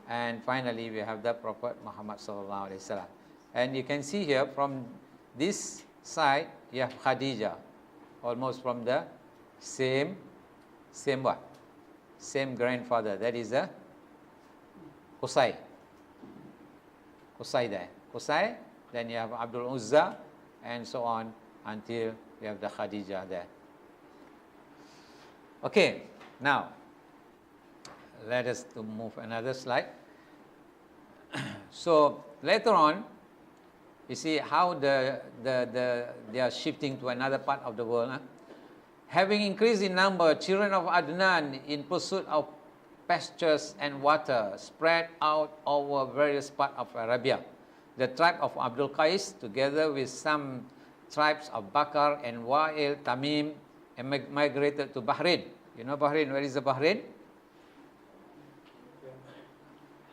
And finally, we have the Prophet Muhammad sallallahu alaihi wasallam. And you can see here from this side, you have Khadijah, almost from the same what? Same grandfather. That is the Qusay. Qusay there. Qusay, then you have Abdul Uzza, and so on until you have the Khadijah there. Okay, now let us to move another slide. So later on, you see how they are shifting to another part of the world. Huh? Having increased in number, children of Adnan in pursuit of pastures and water spread out over various parts of Arabia. The tribe of Abdul Qais, together with some tribes of Bakar and Wa'il, Tamim, migrated to Bahrain. You know Bahrain? Where is the Bahrain?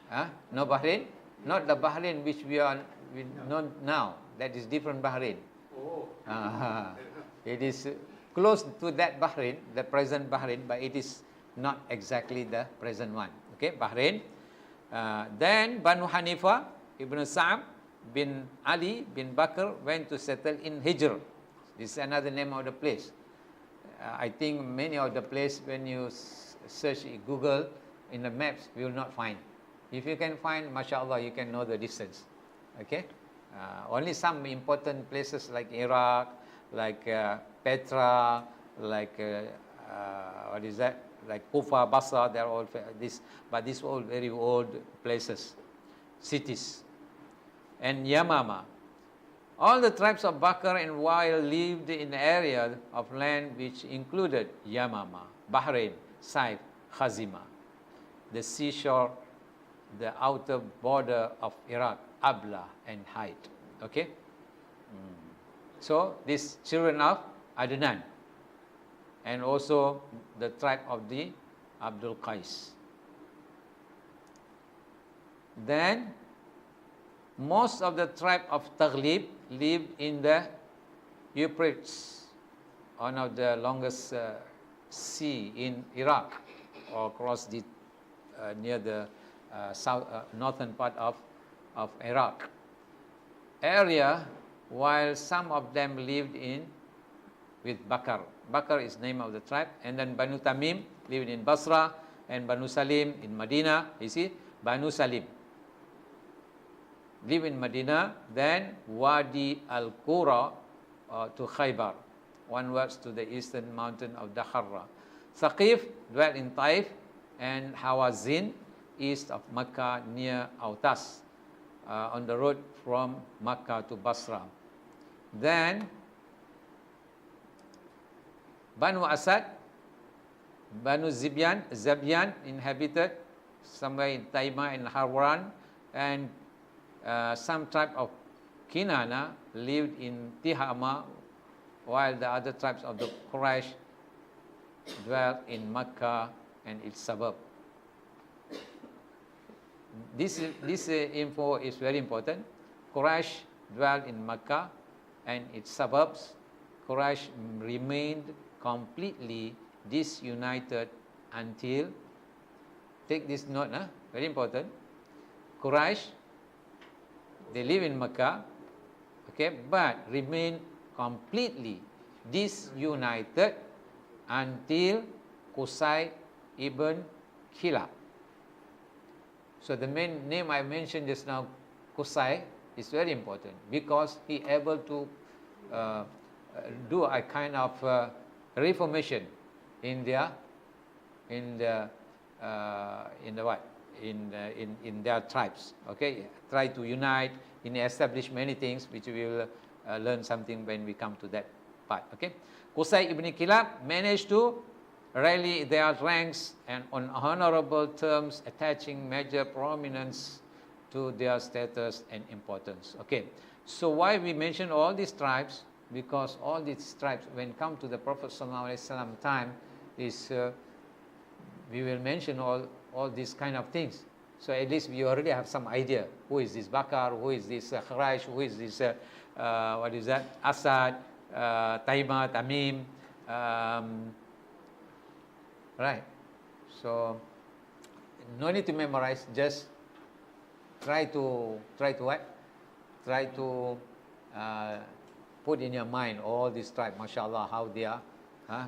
Huh? No Bahrain? Not the Bahrain which we know now. That is different Bahrain. Oh. It is close to that Bahrain, the present Bahrain, but it is not exactly the present one. Okay, Bahrain. Then Banu Hanifa, Ibn Sa'ab bin Ali bin Bakr went to settle in Hijr. This is another name of the place. I think many of the place when you search Google in the maps, you will not find. If you can find, mashallah, you can know the distance. Okay, only some important places like Iraq, like Petra, like what is that? Like Kufa, Basra, they are all this, but these are all very old places, cities. And Yamama. All the tribes of Bakr and Wa'il lived in an area of land which included Yamama, Bahrain, Saif, Khazima, the seashore, the outer border of Iraq, Abla and Haid. Okay? So, these children of Adnan, and also the tribe of the Abdul Qais. Then, most of the tribe of Taghlib lived in the Euphrates, one of the longest sea in Iraq, or across the near the northern part of Iraq area, while some of them lived with Bakar. Bakar is name of the tribe. And then Banu Tamim lived in Basra, and Banu Salim in Medina. You see, Banu Salim live in Medina. Then Wadi al-Qura to Khaybar, onwards to the eastern mountain of Dakharra. Thaqif dwelt in Taif, and Hawazin east of Makkah near Autas, on the road from Makkah to Basra. Then Banu Asad, Banu Zabyan inhabited somewhere in Taima and Harwan, and some tribe of Kinana lived in Tihama, while the other tribes of the Quraysh dwelt in Makkah and its suburb. This info is very important. Quraysh dwelt in Makkah and its suburbs. Quraysh remained completely disunited until, take this note, very important. Quraysh, they live in Makkah, okay, but remain completely disunited until Qusay ibn Kilab. So the main name I mentioned just now, Qusay, is very important because he able to do a kind of reformation in their tribes. Okay, try to unite, establish many things, which we will learn something when we come to that part. Okay, Qusay ibn Kilab managed to rally their ranks and on honorable terms, attaching major prominence to their status and importance. Okay, so why we mention all these tribes? Because all these tribes, when come to the Prophet ﷺ time, is we will mention all these kind of things. So at least we already have some idea. Who is this Bakar? Who is this Quraysh? Who is this what is that? Asad, Taima, Tamim. Right. So no need to memorize. Just try to what? Try to put in your mind all these tribes, mashallah, how they are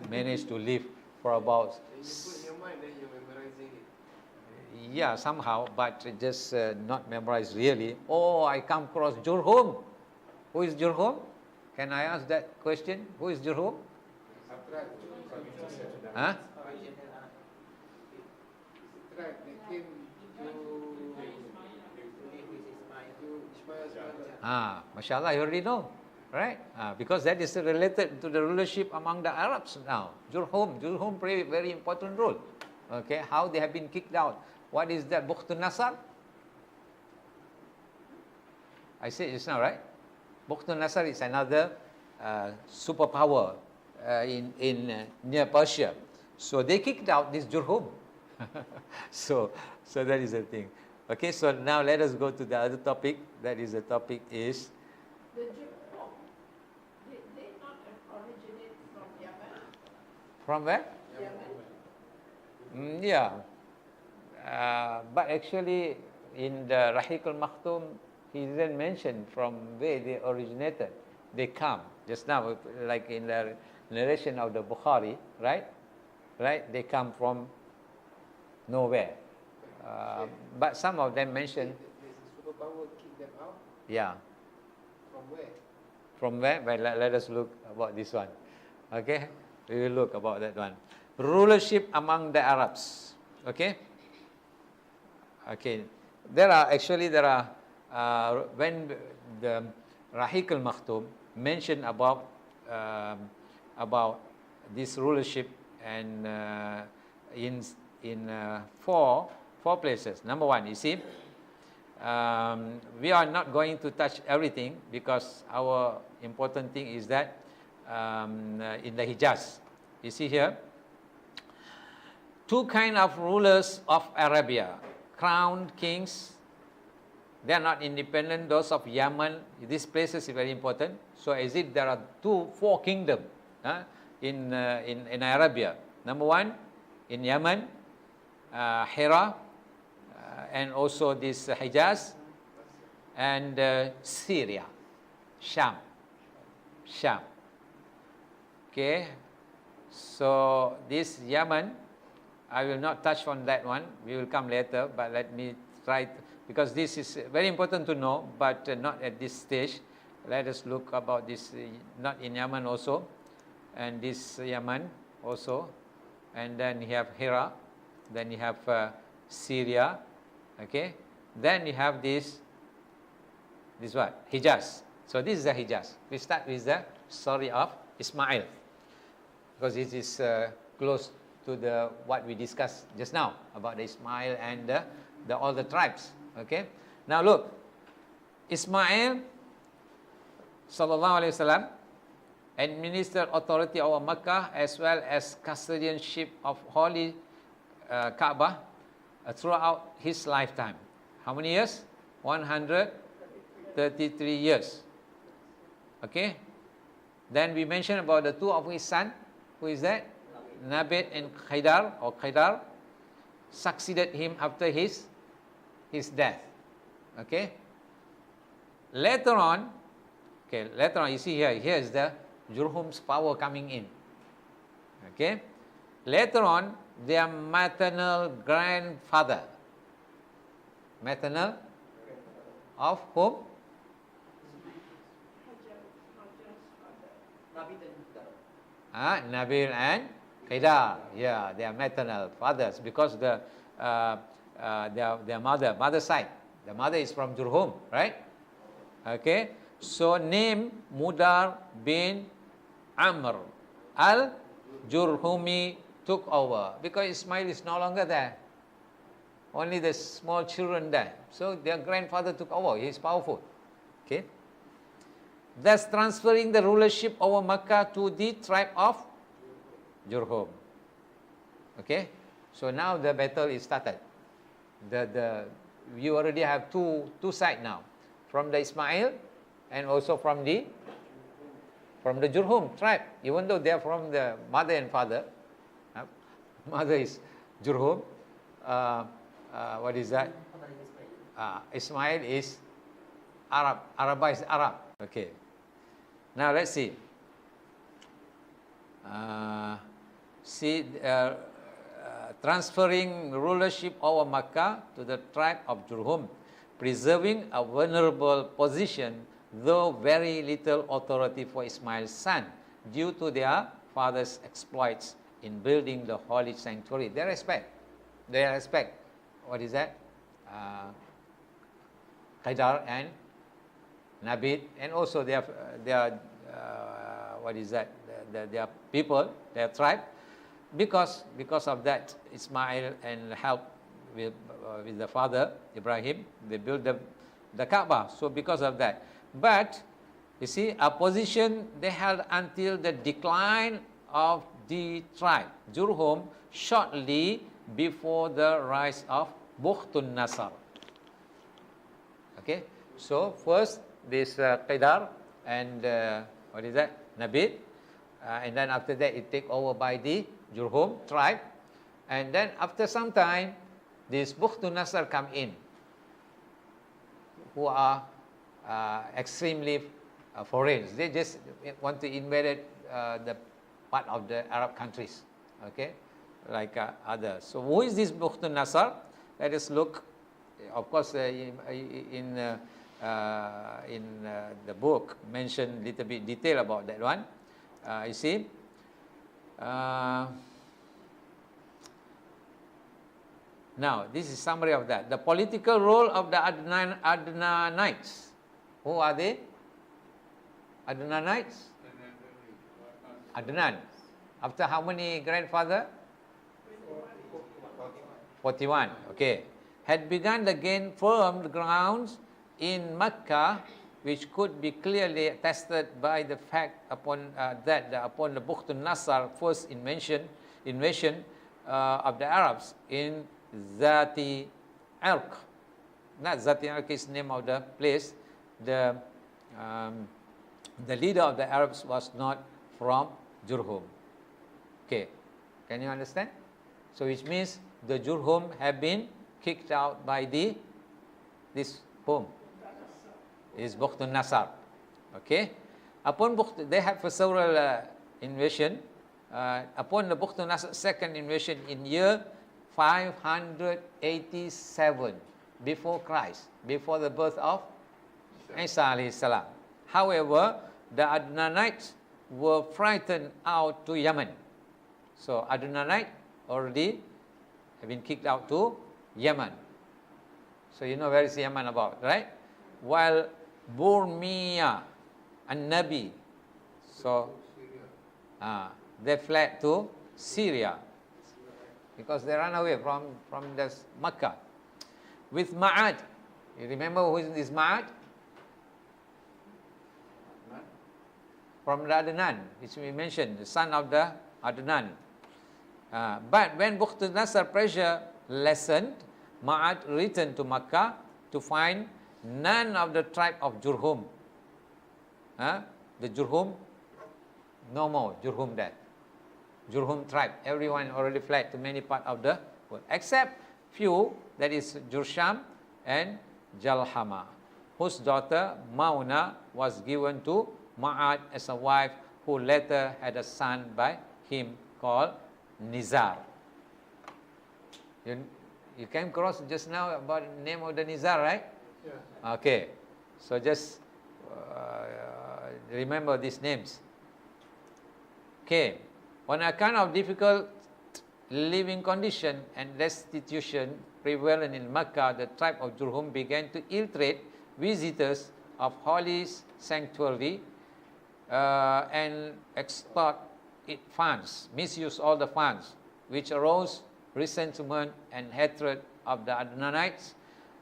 managed to live for about. When you put in your mind, then you're memorizing it. Yeah, somehow, but just not memorized really. Oh, I come across Jurhum. Who is Jurhum? Can I ask that question? Who is Jurhum? Tribe. Huh? Tribe, they came to Ismail's mother. Mashallah, you already know, right? Because that is related to the rulership among the Arabs now. Jurhum play a very important role. Okay, how they have been kicked out. What is that? Bukhtun Nasar? I said just now, right? Bukhtun Nasar is another superpower in near Persia. So they kicked out this Jurhum. so that is the thing. Okay, so now let us go to the other topic. That is the topic is The Jurhum, they not originate from Yemen? from where? Yemen? Yeah. But actually in the Rahiq al-Maktoum, he didn't mention from where they originated. They come. Just now, like in the narration of the Bukhari, right? Right? They come from nowhere. But some of them mention. There's a superpower kick them out. Yeah. From where? From where? Well, let us look about this one. Okay? We will look about that one. Rulership among the Arabs. Okay? Okay. There are when the Rahiq al-Maktoum mentioned about this rulership and in four places. Number one, you see, we are not going to touch everything because our important thing is that in the Hijaz, you see here, two kind of rulers of Arabia, crowned kings. They are not independent. Those of Yemen, these places is very important. So as if there are four kingdoms in Arabia. Number one, in Yemen, Hira, and also this Hijaz, and Syria, Sham. Okay, so this Yemen, I will not touch on that one. We will come later, but let me try because this is very important to know, but not at this stage. Let us look about this, not in Yemen also, and this Yemen also, and then you have Hira, then you have Syria, okay, then you have this what? Hijaz. So this is the Hijaz. We start with the story of Ismail, because it is close to the what we discussed just now about the Ismail and all the tribes. Okay. Now look, Ismail sallallahu alaihi wasallam administered authority over Mecca as well as custodianship of holy Kaaba throughout his lifetime. How many years? 133 years. Okay. Then we mentioned about the two of his son. Who is that? Nabid and Qaidar succeeded him after his death. Okay. Later on, you see here is the Jurhum's power coming in. Okay. Later on, their maternal grandfather. Maternal of whom? Nabil and Qaidar. Yeah, they are maternal fathers because their mother side. The mother is from Jurhum, right? Okay. So name Mudar bin Amr al-Jurhumi took over because Ismail is no longer there. Only the small children there. So their grandfather took over. He is powerful. Okay. Thus transferring the rulership over Makkah to the tribe of Jurhum. Okay. So now the battle is started. You already have two sides now, from the Ismail and also from the Jurhum tribe. Even though they are from the mother and father, mother is Jurhum. What is that? Ismail is Arab. Arabah is Arab. Okay. Now let's see. Transferring rulership over Makkah to the tribe of Jurhum, preserving a vulnerable position, though very little authority for Ismail's son, due to their father's exploits in building the holy sanctuary. They respect. What is that? Qaidar and Nabid, and also their what is that? Their people, their tribe. Because of that, Ismail and help with the father Ibrahim, they built the Kaaba. So because of that, but you see, a position they held until the decline of the tribe Jurhum, shortly before the rise of Bukhtun Nasar. Okay, so first this Qaidar and what is that? Nabid, and then after that it take over by the Jurhum tribe, and then after some time this Bukhtun Nasar come in, who are extremely foreign. They just want to invade the part of the Arab countries, okay, like others. So who is this Bukhtun Nasar? Let us look. Of course, in the book mentioned little bit detail about that one. You see. Now, this is summary of that. The political role of the Adnanites. Who are they? Adnanites? Adnan. After how many grandfather? 41. Okay. Had begun to gain firm grounds in Mecca, which could be clearly attested by the fact upon upon the Bukhtun Nasar first invasion of the Arabs in Zati Irq. Not Zati Irq is the name of the place. The leader of the Arabs was not from Jurhum. Okay, can you understand? So which means the Jurhum have been kicked out by this whom? Is Bukhtun Nasar. Okay. Upon they have several invasion. Upon the Bukhtun Nasar second invasion in year 587 before Christ, before the birth of Isa alayhi salam. However, the Adnanites were frightened out to Yemen. So Adnanite already have been kicked out to Yemen. So you know where is Yemen about, right? While Burmiya and Nabi, so they fled to Syria because they ran away from the Makkah. With Ma'ad, you remember who is this Ma'ad? From the Adnan, which we mentioned, the son of the Adnan. But when Bukhtun Nasar pressure lessened, Ma'ad returned to Makkah to find none of the tribe of Jurhum. The Jurhum, no more Jurhum there. Jurhum tribe, everyone already fled to many parts of the world, except few, that is Jursham and Jalhama, whose daughter Mauna was given to Ma'ad as a wife, who later had a son by him called Nizar. You came across just now about the name of the Nizar, right? Yeah. Okay. So just remember these names. Okay. On account of difficult living condition and destitution prevalent in Mecca, the tribe of Jurhum began to ill-treat visitors of holy sanctuary and extort its funds, misuse all the funds, which arose resentment and hatred of the Adnanites,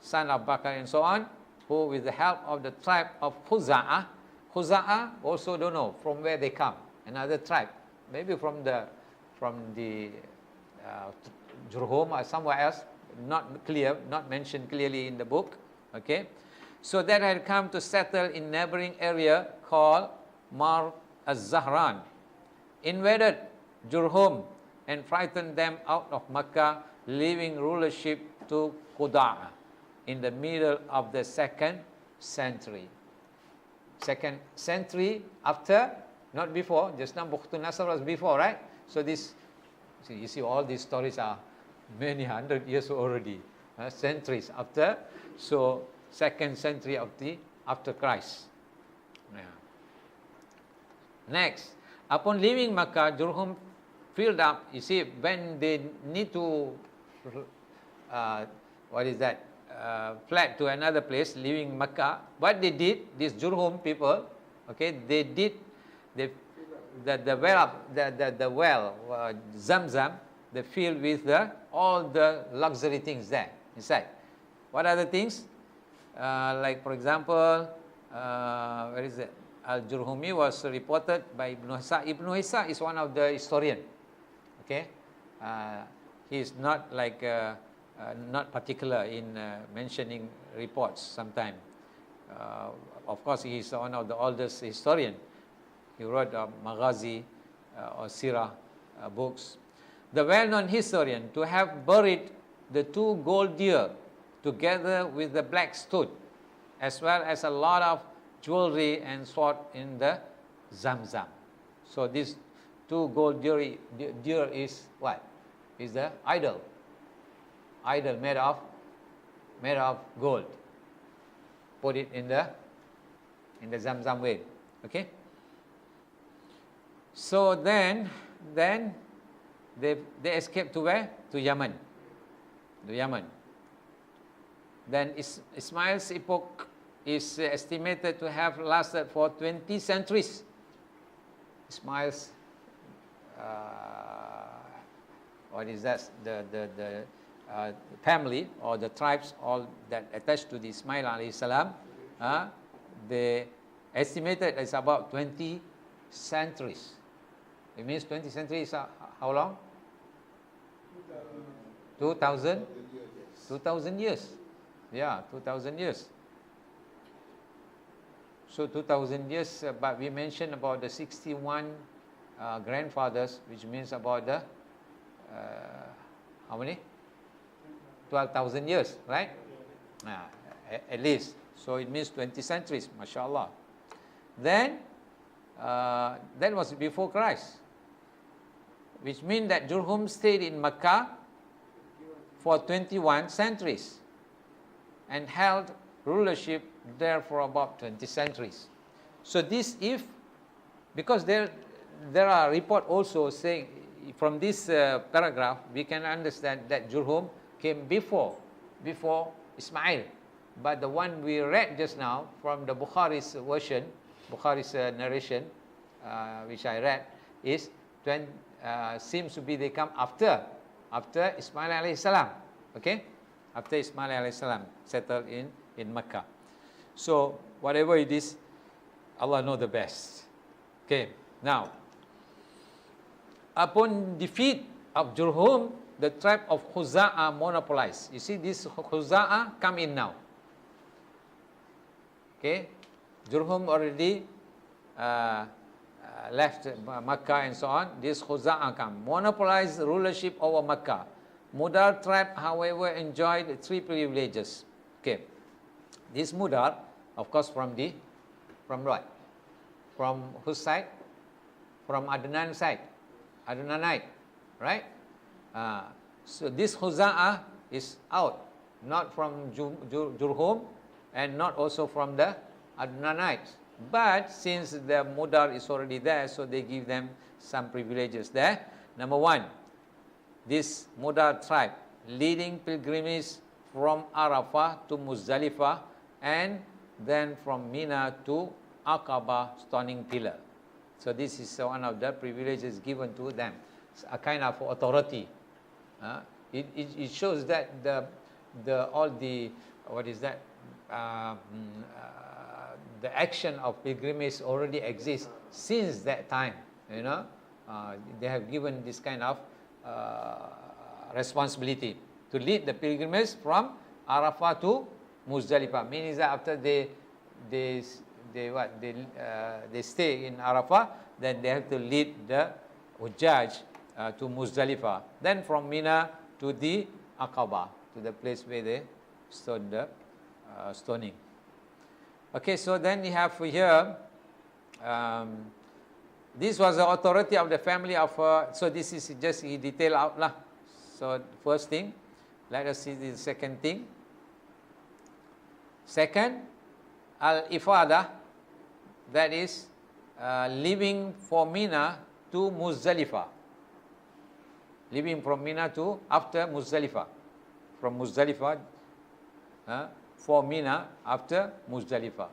son of Bakr and so on, who with the help of the tribe of Khuza'ah also don't know from where they come, another tribe, maybe from the Jurhum or somewhere else, not clear, not mentioned clearly in the book. Okay, so that had come to settle in neighboring area called Mar az-Zahran, invaded Jurhum and frightened them out of Makkah, leaving rulership to Qudaa. in the middle of the 2nd century. 2nd century after, not before. Just now Bukhtun Nasr was before, right? So this, you see all these stories are many hundred years already, centuries after. So 2nd century of the after Christ. Yeah. Next, upon leaving Makkah, Jurhum filled up. You see, when they need to, fled to another place, leaving Makkah, what they did, these Jurhum people, okay, they did the well, Zamzam, they filled with all the luxury things there inside. What are the things? Like for example, where is it? Al-Jurhumi was reported by Ibn Hisa. Ibn Hisa is one of the historian. Okay, he is not like not particular in mentioning reports. Sometimes, of course, he is one of the oldest historian. He wrote Maghazi or SEERAH books. The well-known historian to have buried the 2 gold deer together with the black stone, as well as a lot of jewelry and sword in the Zamzam. So this 2 gold deer is what? Is the idol. Idol made of gold. Put it in the Zamzam well. Okay. So then they escaped to where? To Yemen. To Yemen. Then Ismail's epoch is estimated to have lasted for 20 centuries. Ismail's what is that? The family or the tribes all that attached to the Ismail alayhi salam, they estimated it's about 20 centuries. It means 20 centuries how long? 2000 years. Yeah, 2000 years. So 2000 years, but we mentioned about the 61 grandfathers, which means about the how many? 12,000 years, right? At least. So it means 20 centuries, mashallah. Then, that was before Christ, which means that Jurhum stayed in Makkah for 21 centuries and held rulership there for about 20 centuries. So this because there are reports also saying, from this paragraph, we can understand that Jurhum came before Ismail. But the one we read just now from the Bukhari's version, Bukhari's narration, which I read, is seems to be they come after Ismail alayhi salam. Okay, after Ismail alayhi salam settled in Makkah. So whatever it is, Allah knows the best. Okay, now upon defeat of Jurhum, the tribe of Khuza'ah monopolized. You see, this Khuza'ah come in now. Okay, Jurhum already left Makkah and so on. This Khuza'ah come, monopolized rulership over Makkah. Mudar tribe, however, enjoyed 3 privileges. Okay, this Mudar, of course, from what? From whose side? From Adnan side, Adnanite, right? So this Khuza'ah is out, not from Jurhum and not also from the Adnanites. But since the Mudar is already there, so they give them some privileges there. Number 1, this Mudar tribe leading pilgrimage from Arafah to Muzdalifah and then from Mina to Aqaba stoning pillar. So this is one of the privileges given to them. It's a kind of authority. It shows that all the what is that? The action of pilgrimage already exists since that time. You know, they have given this kind of responsibility to lead the pilgrimage from Arafah to Muzdalifah. Meaning that after they stay in Arafah, then they have to lead the Hujjaj to Muzdalifah. Then from Mina to the Aqaba, to the place where they stood the stoning. Okay, so then you have here, this was the authority of the family of, so this is just detail out lah. So first thing, let us see the second thing. Second, al-ifadah, that is leaving for Mina to Muzdalifah. Leaving from Mina to after Muzdalifah. From Muzdalifah for Mina after Muzdalifah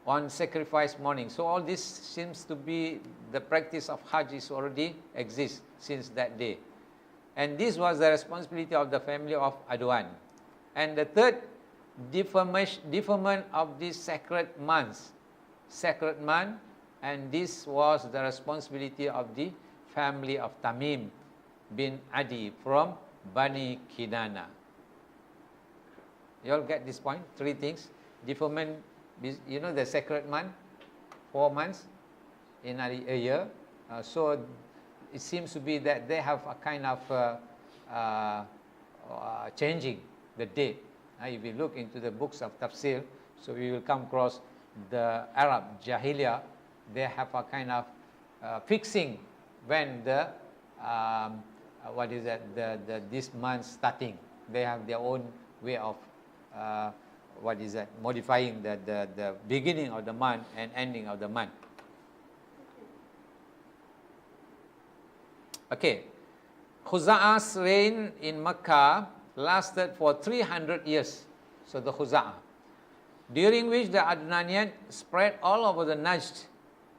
on sacrifice morning. So all this seems to be the practice of Hajj is already exists since that day. And this was the responsibility of the family of Adwan. And the third, deferment of these sacred months. Sacred month, and this was the responsibility of the family of Tamim bin Adi from Bani Kinana. You all get this point? Three things. Deferment, you know the sacred month, 4 months in a year. So it seems to be that they have a kind of changing the date. If you look into the books of tafsir, so we will come across the Arab Jahiliyyah, they have a kind of fixing when the this month starting. They have their own way of modifying the beginning of the month and ending of the month. Okay, Khuza'ah's reign in Mecca lasted for 300 years. So the Khuza'ah, during which the Adnanian spread all over the Najd.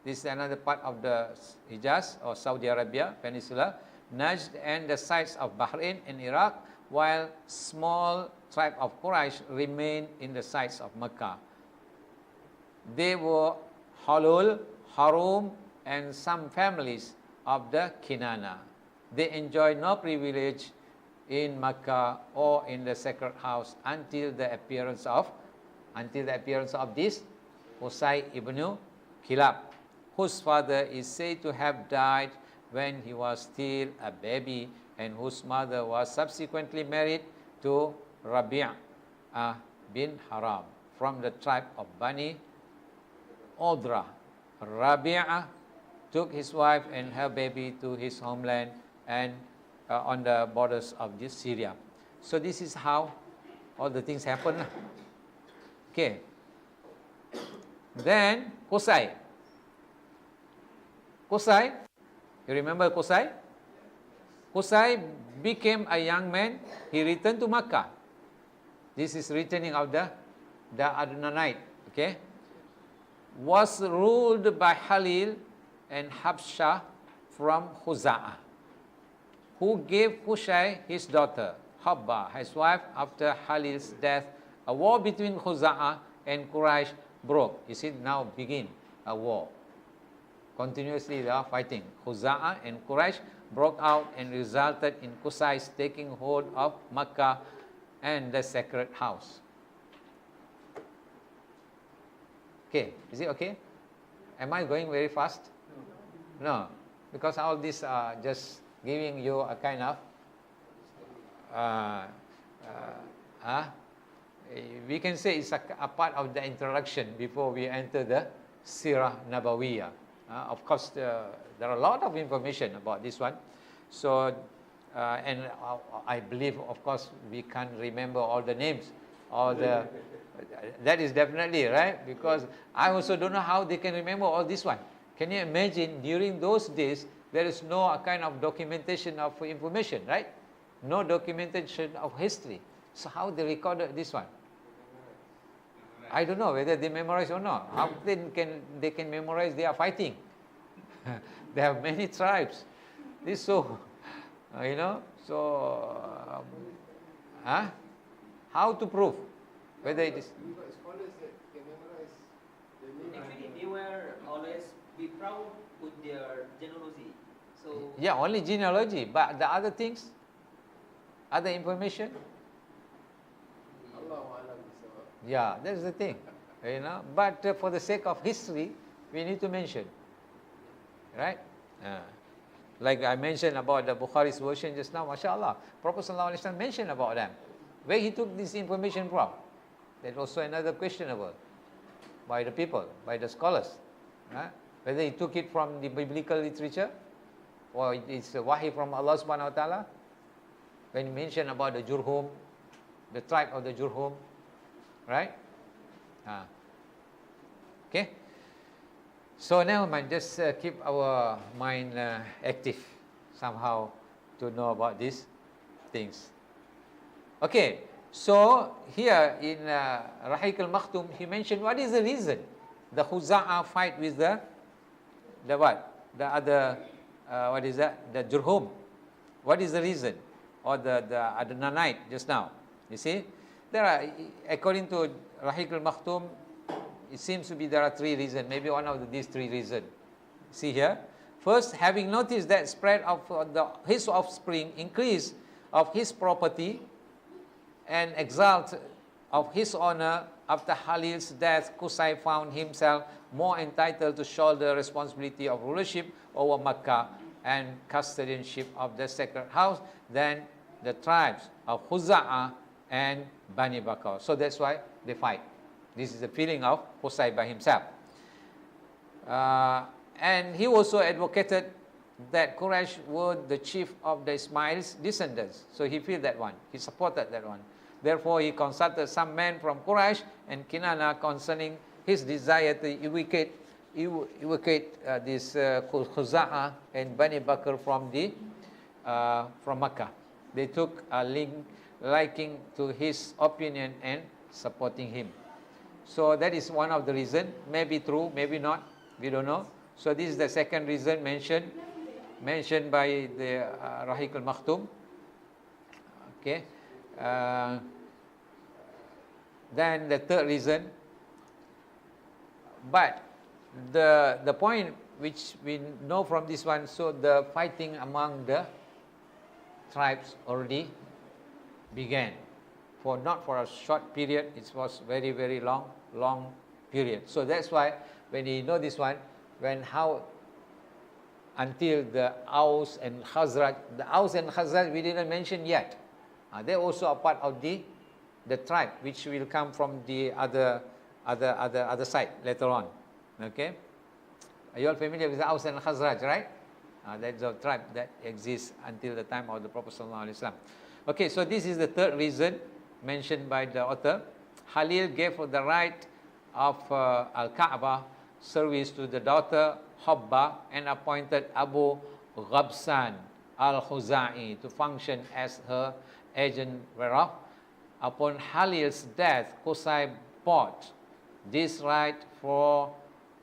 This is another part of the Hijaz or Saudi Arabia Peninsula, Najd and the sites of Bahrain and Iraq, while small tribe of Quraysh remained in the sites of Mecca. They were Halul, Harum, and some families of the Kinana. They enjoyed no privilege in Mecca or in the sacred house until the appearance of this Qusay ibn Kilab, whose father is said to have died when he was still a baby, and whose mother was subsequently married to Rabi'ah bin Haram from the tribe of Bani Odra. Rabi'ah took his wife and her baby to his homeland and on the borders of this Syria. So this is how all the things happen. Okay. Then Qusay. Qusay, you remember Qusay? Qusay became a young man. He returned to Makkah. This is returning of the Adnanite. Okay. Was ruled by Halil and Habsha from Khuza'ah, who gave Qusay his daughter, Habba, his wife, after Halil's death. A war between Khuza'ah and Quraysh broke. You see, now begin a war. Continuously they are fighting. Khuza'ah and Quraysh broke out and resulted in Qusay's taking hold of Makkah and the sacred house. Okay, is it okay? Am I going very fast? No, because all these are just giving you a kind of we can say it's a part of the introduction before we enter the SEERAH NABAWIYYAH. Of course, there are a lot of information about this one. So, and I believe, of course, we can't remember all the names. That is definitely, right? Because I also don't know how they can remember all this one. Can you imagine, during those days, there is no kind of documentation of information, right? No documentation of history. So how they recorded this one? I don't know whether they memorize or not. How they can memorize? They are fighting. They have many tribes. This so, you know. So, how to prove whether it is? We got scholars that can memorize the name. Actually, they were always be proud with their genealogy. So yeah, only genealogy, but the other things, other information. Yeah, that's the thing, you know. But for the sake of history, we need to mention, right? Like I mentioned about the Bukhari's version just now, mashallah. Prophet ﷺ mentioned about them. Where he took this information from? That's also another questionable by the people, by the scholars. Whether he took it from the biblical literature or it's a wahi from Allah subhanahu wa ta'ala. When you mention about the Jurhum, the tribe of the Jurhum, right? Okay. So now we might just keep our mind active somehow to know about these things. Okay. So here in Rahiq al-Makhtum, he mentioned what is the reason the Khuza'a fight with the what? The other, what is that? The Jurhum. What is the reason? Or the Adnanite just now. You see? There are, according to Rahiq al-Makhtum, it seems to be there are three reasons. Maybe one of these three reasons. See here. First, having noticed that spread of his offspring, increase of his property, and exalt of his honor, after Halil's death, Qusay found himself more entitled to shoulder responsibility of rulership over Makkah and custodianship of the sacred house than the tribes of Khuza'a and Bani Bakr. So that's why they fight. This is the feeling of Qusay by himself. And he also advocated that Quraysh were the chief of the Ismail's descendants. So he felt that one. He supported that one. Therefore, he consulted some men from Quraysh and Kinana concerning his desire to evacuate this Khuza'a and Bani Bakr from Makkah. They took a liking to his opinion and supporting him. So that is one of the reasons. Maybe true, maybe not. We don't know. So this is the second reason mentioned by the Rahiq al-Makhtum. Okay. Then the third reason. But the point which we know from this one, so the fighting among the tribes already began. Not for a short period, it was very, very long period. So that's why when you know this one, until the Aus and Khazraj, the Aus and Khazraj we didn't mention yet. They're also a part of the tribe which will come from the other side later on. Okay, are you all familiar with the Aus and Khazraj, right? That's a tribe that exists until the time of the Prophet ﷺ. Okay, so this is the third reason mentioned by the author. Halil gave the right of Al-Kaaba service to the daughter Habba and appointed Abu Ghabsan al-Khuza'i to function as her agent whereof. Upon Halil's death, Qusay bought this right for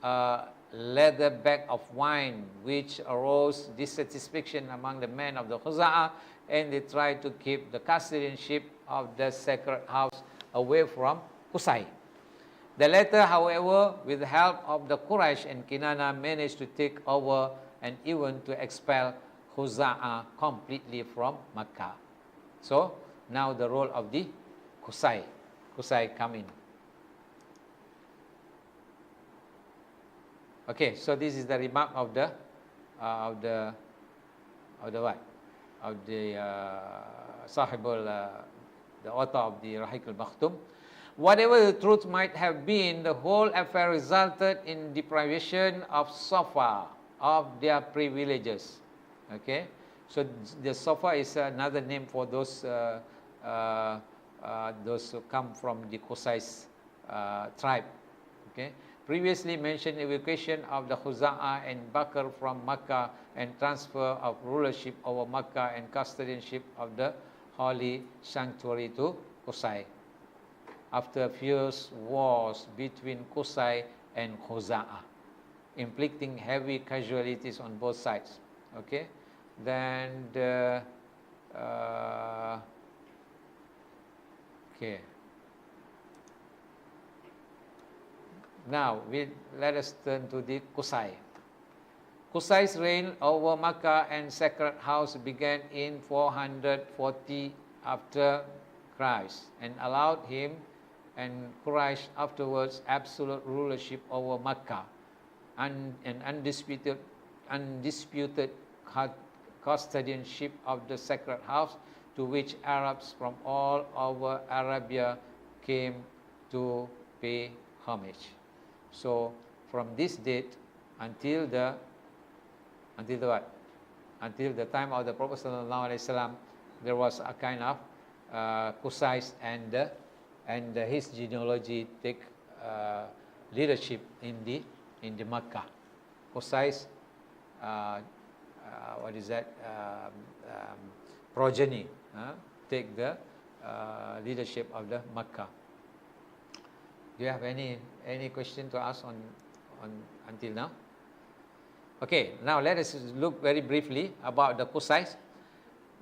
a leather bag of wine, which arose dissatisfaction among the men of the Khuza'a, and they tried to keep the custodianship of the sacred house away from Qusay. The latter, however, with the help of the Quraysh and Kinana, managed to take over and even to expel Khuza'a completely from Makkah. So now the role of the Qusay come in. Okay, so this is the remark of the the author of the Rahiq al-Makhtum. Whatever the truth might have been, the whole affair resulted in deprivation of Safa of their privileges. Okay, so the Safa is another name for those who come from the Qusay's tribe. Okay, previously mentioned evacuation of the Khuza'a and Bakr from Makkah and transfer of rulership over Makkah and custodianship of the holy sanctuary to Qusay, after fierce wars between Qusay and Khuza'a, inflicting heavy casualties on both sides. Okay, then okay. Now let us turn to the Qusay. Qusay's reign over Makkah and sacred house began in 440 after Christ and allowed him and Quraysh afterwards absolute rulership over Makkah and undisputed custodianship of the sacred house, to which Arabs from all over Arabia came to pay homage. So from this date until the what? Until the time of the Prophet sallallahu alaihi wasallam, there was a kind of Qusais and his genealogy take leadership in the Makkah. Qusais, what is that? Progeny take the leadership of the Makkah. Do you have any question to ask on until now? Okay, now let us look very briefly about the Qusais.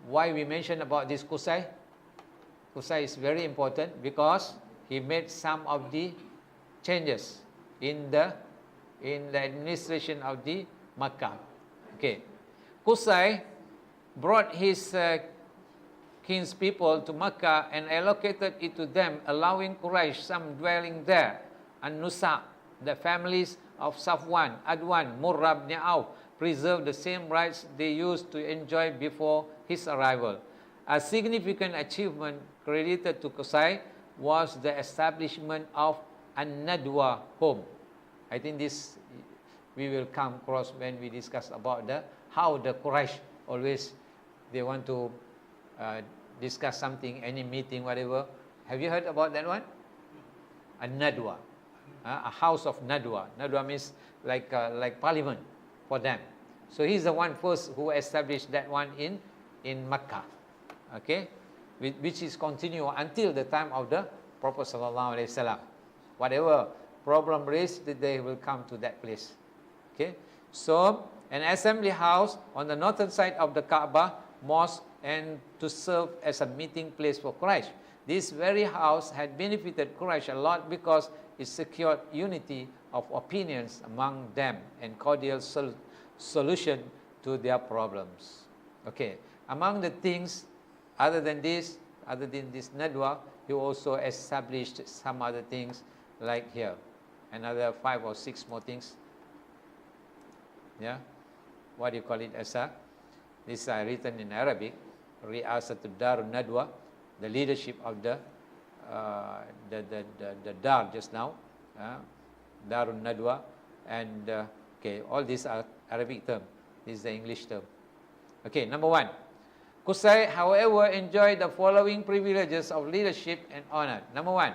Why we mention about this Qusay? Qusay is very important because he made some of the changes in the administration of the Makkah. Okay, Qusay brought his kinspeople to Makkah and allocated it to them, allowing Quraysh some dwelling there, and Nusa, the families of Safwan, Adwan, Murrah ibn Auf, preserved the same rights they used to enjoy before his arrival. A significant achievement credited to Qusay was the establishment of An-Nadwa home. I think this we will come across when we discuss about how the Quraysh always they want to discuss something, any meeting, whatever. Have you heard about that one? An-Nadwa, a house of Nadwa. Nadwa means like parliament for them. So he's the one first who established that one in Makkah, okay, which is continued until the time of the Prophet sallallahu alaihi wasallam. Whatever problem raised, they will come to that place. Okay, so an assembly house on the northern side of the Kaaba mosque and to serve as a meeting place for Quraysh. This very house had benefited Quraysh a lot because it secured unity of opinions among them and cordial solution to their problems. Okay, among the things other than this Nadwa, he also established some other things like here, another 5 or 6 more things. Yeah, what do you call it as a? These are written in Arabic. Ri'asatul Darun Nadwa, the leadership of the Dar just now, Darun Nadwa, and okay, all these are Arabic term. This is the English term. Okay, number 1. Qusay, however, enjoyed the following privileges of leadership and honor. Number 1,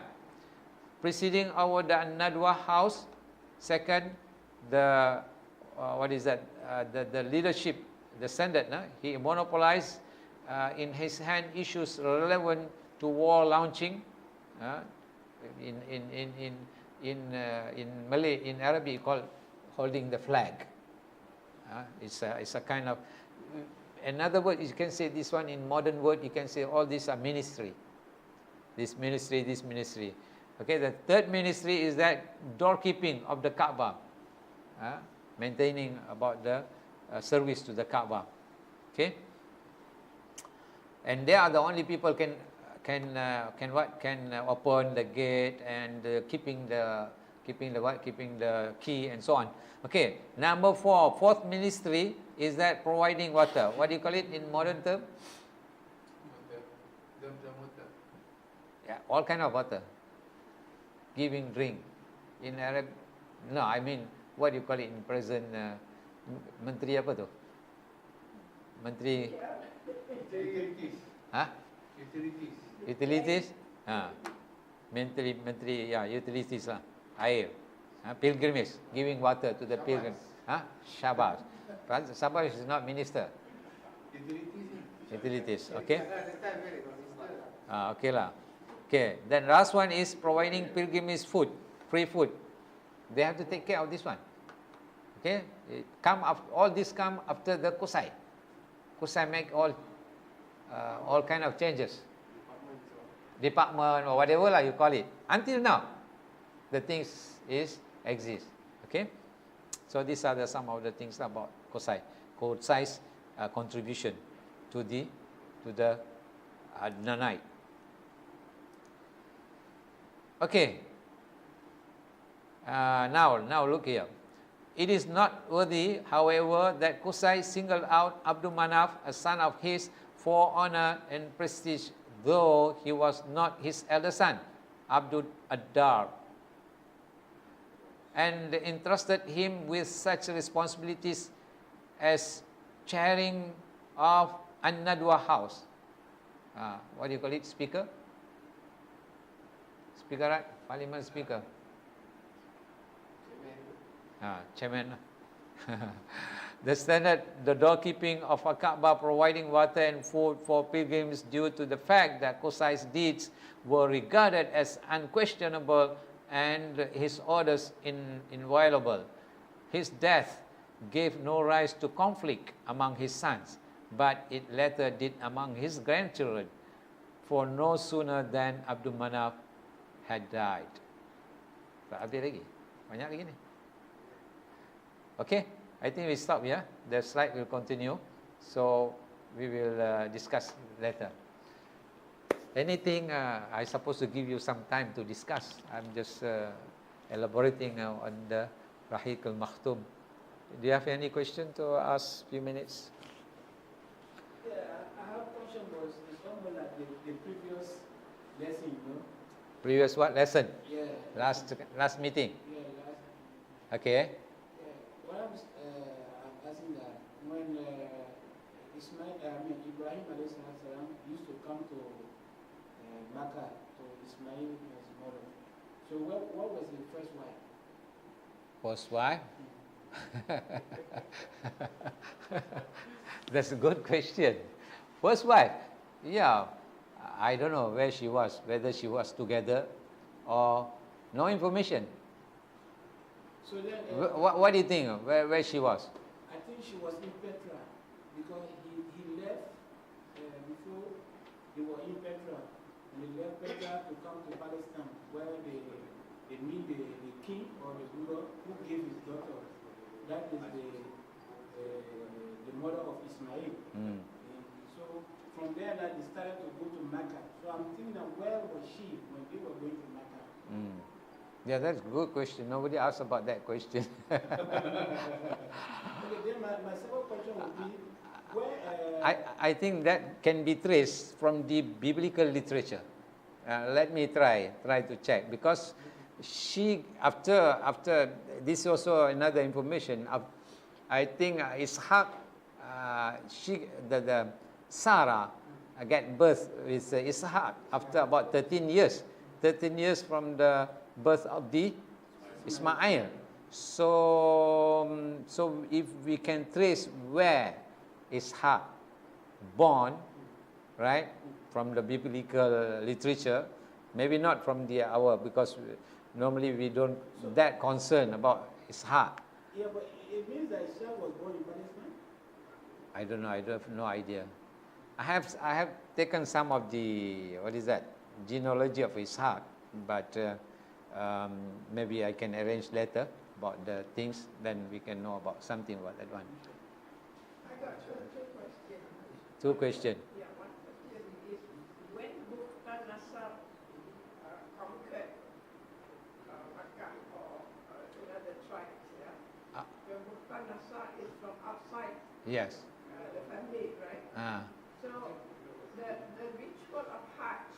presiding over the Nadwa house. Second, the what is that? The leadership, the standard. He monopolized in his hand issues relevant to war launching. In Malay, in Arabic, called holding the flag. It's a kind of, another word, you can say this one in modern word, you can say all these are ministry. This ministry, this ministry. Okay, the third ministry is that doorkeeping of the Kaaba, maintaining about the service to the Kaaba. Okay, and they are the only people can open the gate and keeping the key and so on. Okay, number 4, fourth ministry is that providing water. What do you call it in modern term? Water. Yeah, all kind of water. Giving drink. In Arab, no, I mean, what do you call it in present? Menteri apa tu? Menteri. Utilities. Utilities. Utilities. Menteri, yeah, utilities lah. Air. Pilgrimage, giving water to the pilgrim. Shabas. Shabas is not minister. Utilities. Okay. Okay lah. Okay. Then last one is providing pilgrimage food, free food. They have to take care of this one. Okay. All this come after the Qusay. Qusay make all kind of changes. Department or whatever lah you call it. Until now, the things exist. Okay. So these are some of the things about Qusay. Qusay's contribution to the Adnanite. Okay. Now look here. It is not worthy, however, that Qusay singled out Abdul Manaf, a son of his, for honor and prestige, though he was not his elder son. Abdul Addar, and entrusted him with such responsibilities as chairing of An-Nadwa House. What do you call it? Speaker? Speaker, right? Parliament Speaker. Chairman. The standard, the doorkeeping of Al-Kaaba, providing water and food for pilgrims due to the fact that Qusay's deeds were regarded as unquestionable and his orders inviolable. His death gave no rise to conflict among his sons, but it later did among his grandchildren, for no sooner than Abdul Manaf had died. Habis lagi? Banyak lagi ni. Okay, I think we stop here. The slide will continue, so we will discuss later. Anything I supposed to give you some time to discuss. I'm just elaborating on the Rahiq al-Makhtum. Do you have any question to ask? Few minutes. Yeah, I have a question. Was it's almost like the previous lesson, you know? Previous what lesson? Yeah. Last meeting. Yeah, last. Okay. What I'm asking that when Ibrahim alayhi salam used to come to Makkah to Ismail as mother. So what was the first wife? First wife? That's a good question. First wife? Yeah, I don't know where she was, whether she was together or no information. So then, what do you think? Where she was? I think she was in Petra because he left before they were in Petra, and he left Petra to come to Palestine, where they meet the king or the ruler who gave his daughter. That is the mother of Ismail. So from there, they started to go to Mecca. So I'm thinking, where was she when they were going to Mecca? Yeah, that's a good question. Nobody asked about that question. Okay, then my second question would be, where... I think that can be traced from the biblical literature. Let me try to check, because she, after this is also another information. I think Ishaq, the Sarah get birth with Ishaq after about 13 years. 13 years from the birth of the Ismail. So if we can trace where Ishaq born, right, from the biblical literature, maybe not from our, because normally we don't that concerned about Ishaq. Yeah, but it means that Ishaq was born in Palestine? I don't know. I have no idea. I have taken some of the, what is that, genealogy of Ishaq, but maybe I can arrange later about the things, then we can know about something about that one. I got two questions. Two questions. Yeah, one question is, when Bukhtanasar conquered Makkah or another tribes, yeah? The Bukhtanasar is from outside Yes. the family, right? So the ritual of Hajj,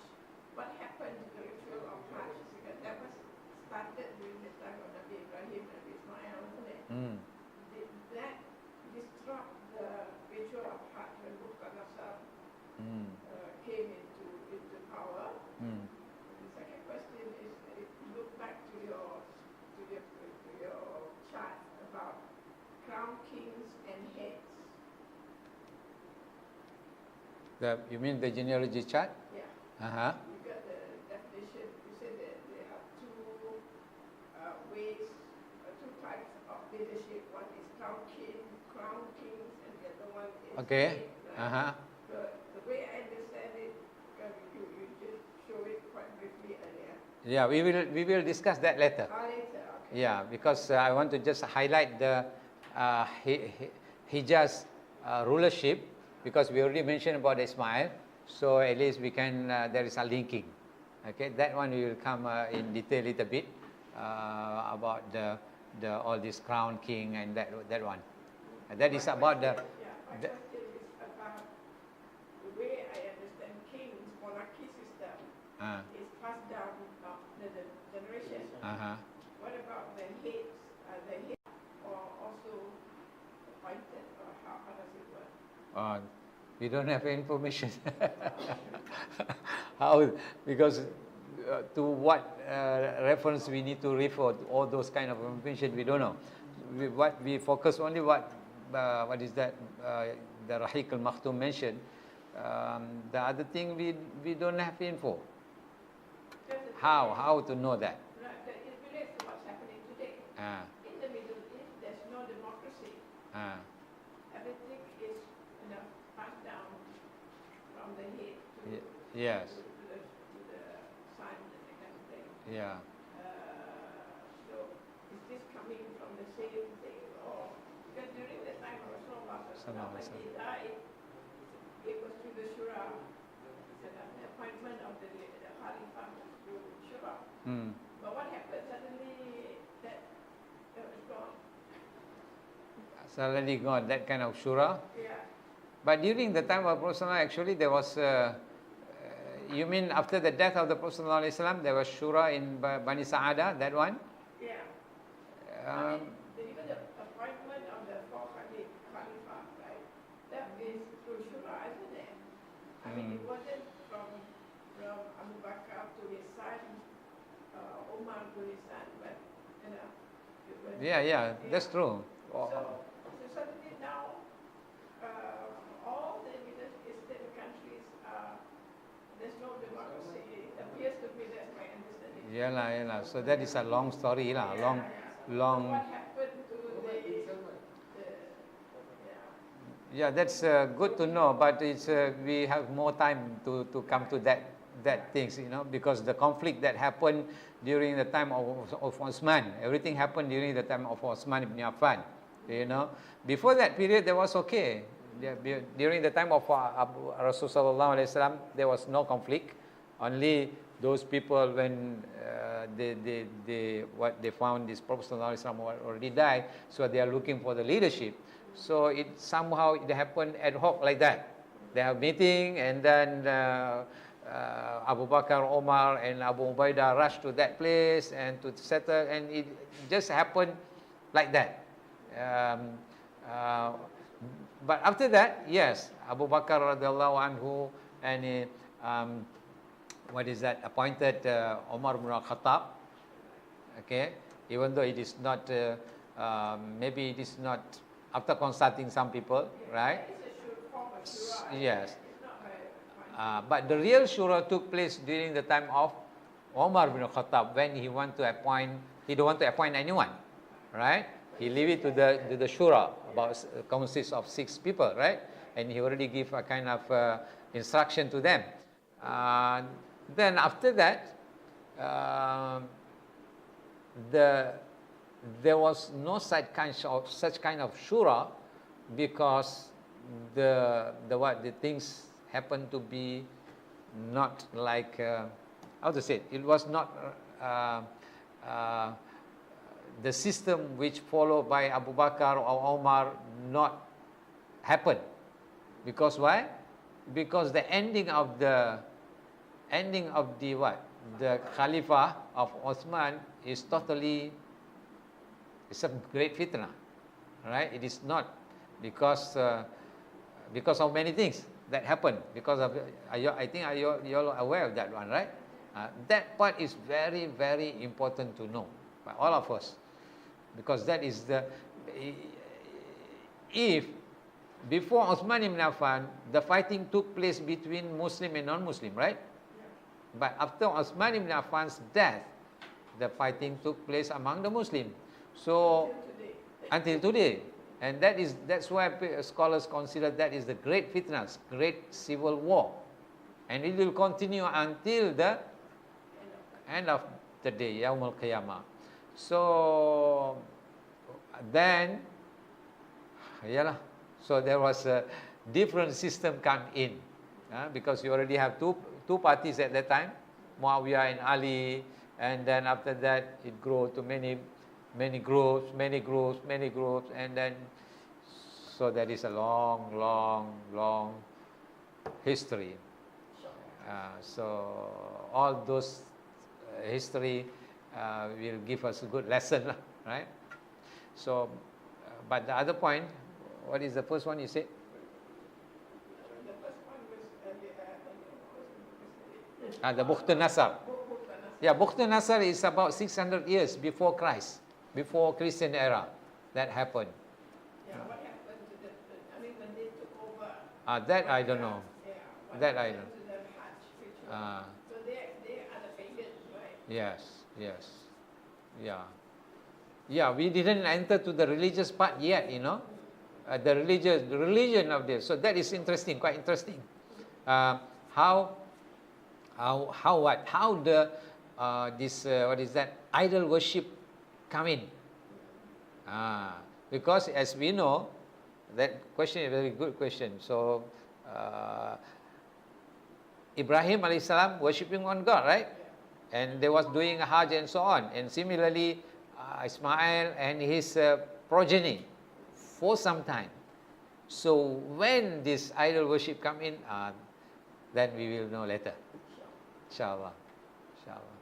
what happened to the ritual of Hajj? Because that was started during the time of Nabi Ibrahim and Ismail, wasn't it? Did that disrupt the ritual of Hajj when Bukhtanasar came into power? The second question is, if you look back to your chart about crown kings and heads. You mean the genealogy chart? Yeah. Uh-huh. You got the definition. You said that they have two ways, two types of leadership. One is crown kings, and the other one is Okay. head, right? Uh-huh. The way I understand it, because you just show it quite briefly earlier. Yeah, we will discuss that later. Later, okay. Yeah, because I want to just highlight the Hijaz rulership, because we already mentioned about Ismail, so at least we can, there is a linking. Okay, that one we will come in detail a little bit about the all this crown king and that one. That is about the... My question is about the way I understand kings, monarchy system is passed down the generation, what about the heads? The head or also appointed, or how does it work? We don't have information. How? Because to what reference we need to refer to all those kind of information, we don't know. What we focus only what is that the Rahiq al-Makhtoum mentioned. The other thing we don't have info. How to know that? It relates to what's happening today. In the Middle East, there's no democracy. Everything is passed down from the head to, yes. to the son and that kind of thing. Yeah. So is this coming from the same thing, or because during the time of Rasulullah when he died, it was through the Shura, the appointment of the Khalifah through Shura. But what happened suddenly that was gone? Suddenly gone, that kind of Shura. Yeah. But during the time of Prophet actually there was, you mean after the death of the Prophet there was Shura in Bani Sa'adah, that one? Yeah. Even the appointment of the fourth Khalifah, right? That is through Shura, isn't it? I mean, it wasn't from Abu Bakr to his son, Umar to his son, but it was. Yeah, that's true. So suddenly now, all the Middle Eastern countries, there's no democracy. It appears to be, that's my understanding. Yeah. So that is a long story, long. What happened to Yeah, that's good to know, but it's we have more time to come to that things, because the conflict that happened during the time of Osman, everything happened during the time of Osman ibn Affan. Before that period there was okay. During the time of Rasulullah there was no conflict. Only those people when they found this Prophet already died, so they are looking for the leadership. So it happened ad hoc like that. They have meeting, and then Abu Bakr, Omar, and Abu Ubaidah rushed to that place and to settle, and it just happened like that. But after that, yes, Abu Bakr radiallahu anhu and appointed Omar ibn al-Khattab. Okay, even though it is not, maybe it is not after consulting some people, right? Yes. But the real shura took place during the time of Omar ibn al-Khattab, when he don't want to appoint anyone, right? He leave it to the shura, consists of 6 people, right? And he already give a kind of instruction to them. Then after that, there was no such kind of shura, because the things happened to be not like how to say it? It was not the system which followed by Abu Bakr or Omar not happen. Because why? Because the ending of the Khalifah of Osman is totally, it's a great fitna, right? It is not because of many things that happened. Because of, I think you're aware of that one, right? That part is very, very important to know by all of us, because that is if before Osman ibn Affan, the fighting took place between Muslim and non-Muslim, right? But after Osman ibn Affan's death, the fighting took place among the Muslims. So until today, and that's why scholars consider that is the great fitness, great civil war, and it will continue until the end of the day, Yawm al-Qiyamah. So then, so there was a different system come in, because you already have two parties at that time, Muawiyah and Ali, and then after that it grew to many groups, and then so that is a long history. So all those history will give us a good lesson, right? So, but the other point, what is the first one you said? The first one was The Bukht Nasr. Yeah, Bukht Nasr is about 600 years before Christ, before Christian era. That happened. Yeah, what happened to the, I mean, when they took over? That I don't know. Yeah, what That I happened don't. to the Hajj ritual? So they are the pagans, right? Yes, yes. Yeah. Yeah, we didn't enter to the religious part yet, you know. The religion of this. So that is interesting, quite interesting. How the this what is that, idol worship come in? Because as we know, that question is a very good question. So Ibrahim alayhis salam worshipping on God, right? And they was doing a Hajj and so on. And similarly, Ismail and his progeny for some time. So when this idol worship come in, then we will know later. Inshallah. Inshallah.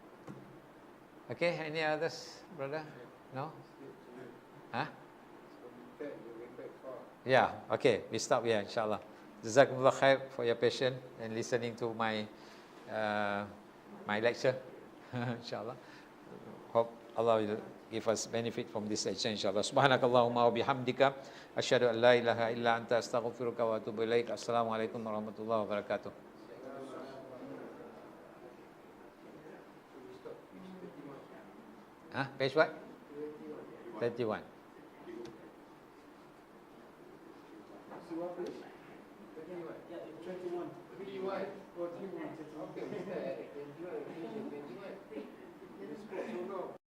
Okay, any others, brother? No? Huh? Yeah, okay, we stop here, inshallah. Jazakumullah khair for your patience and listening to my my lecture. Inshallah. Hope Allah will give us benefit from this lecture, inshallah. Subhanakallahumma wa bihamdika asyhadu an la ilaha illa anta astaghfiruka wa atubu ilaik. Assalamualaikum warahmatullahi wabarakatuh. Page what? 31.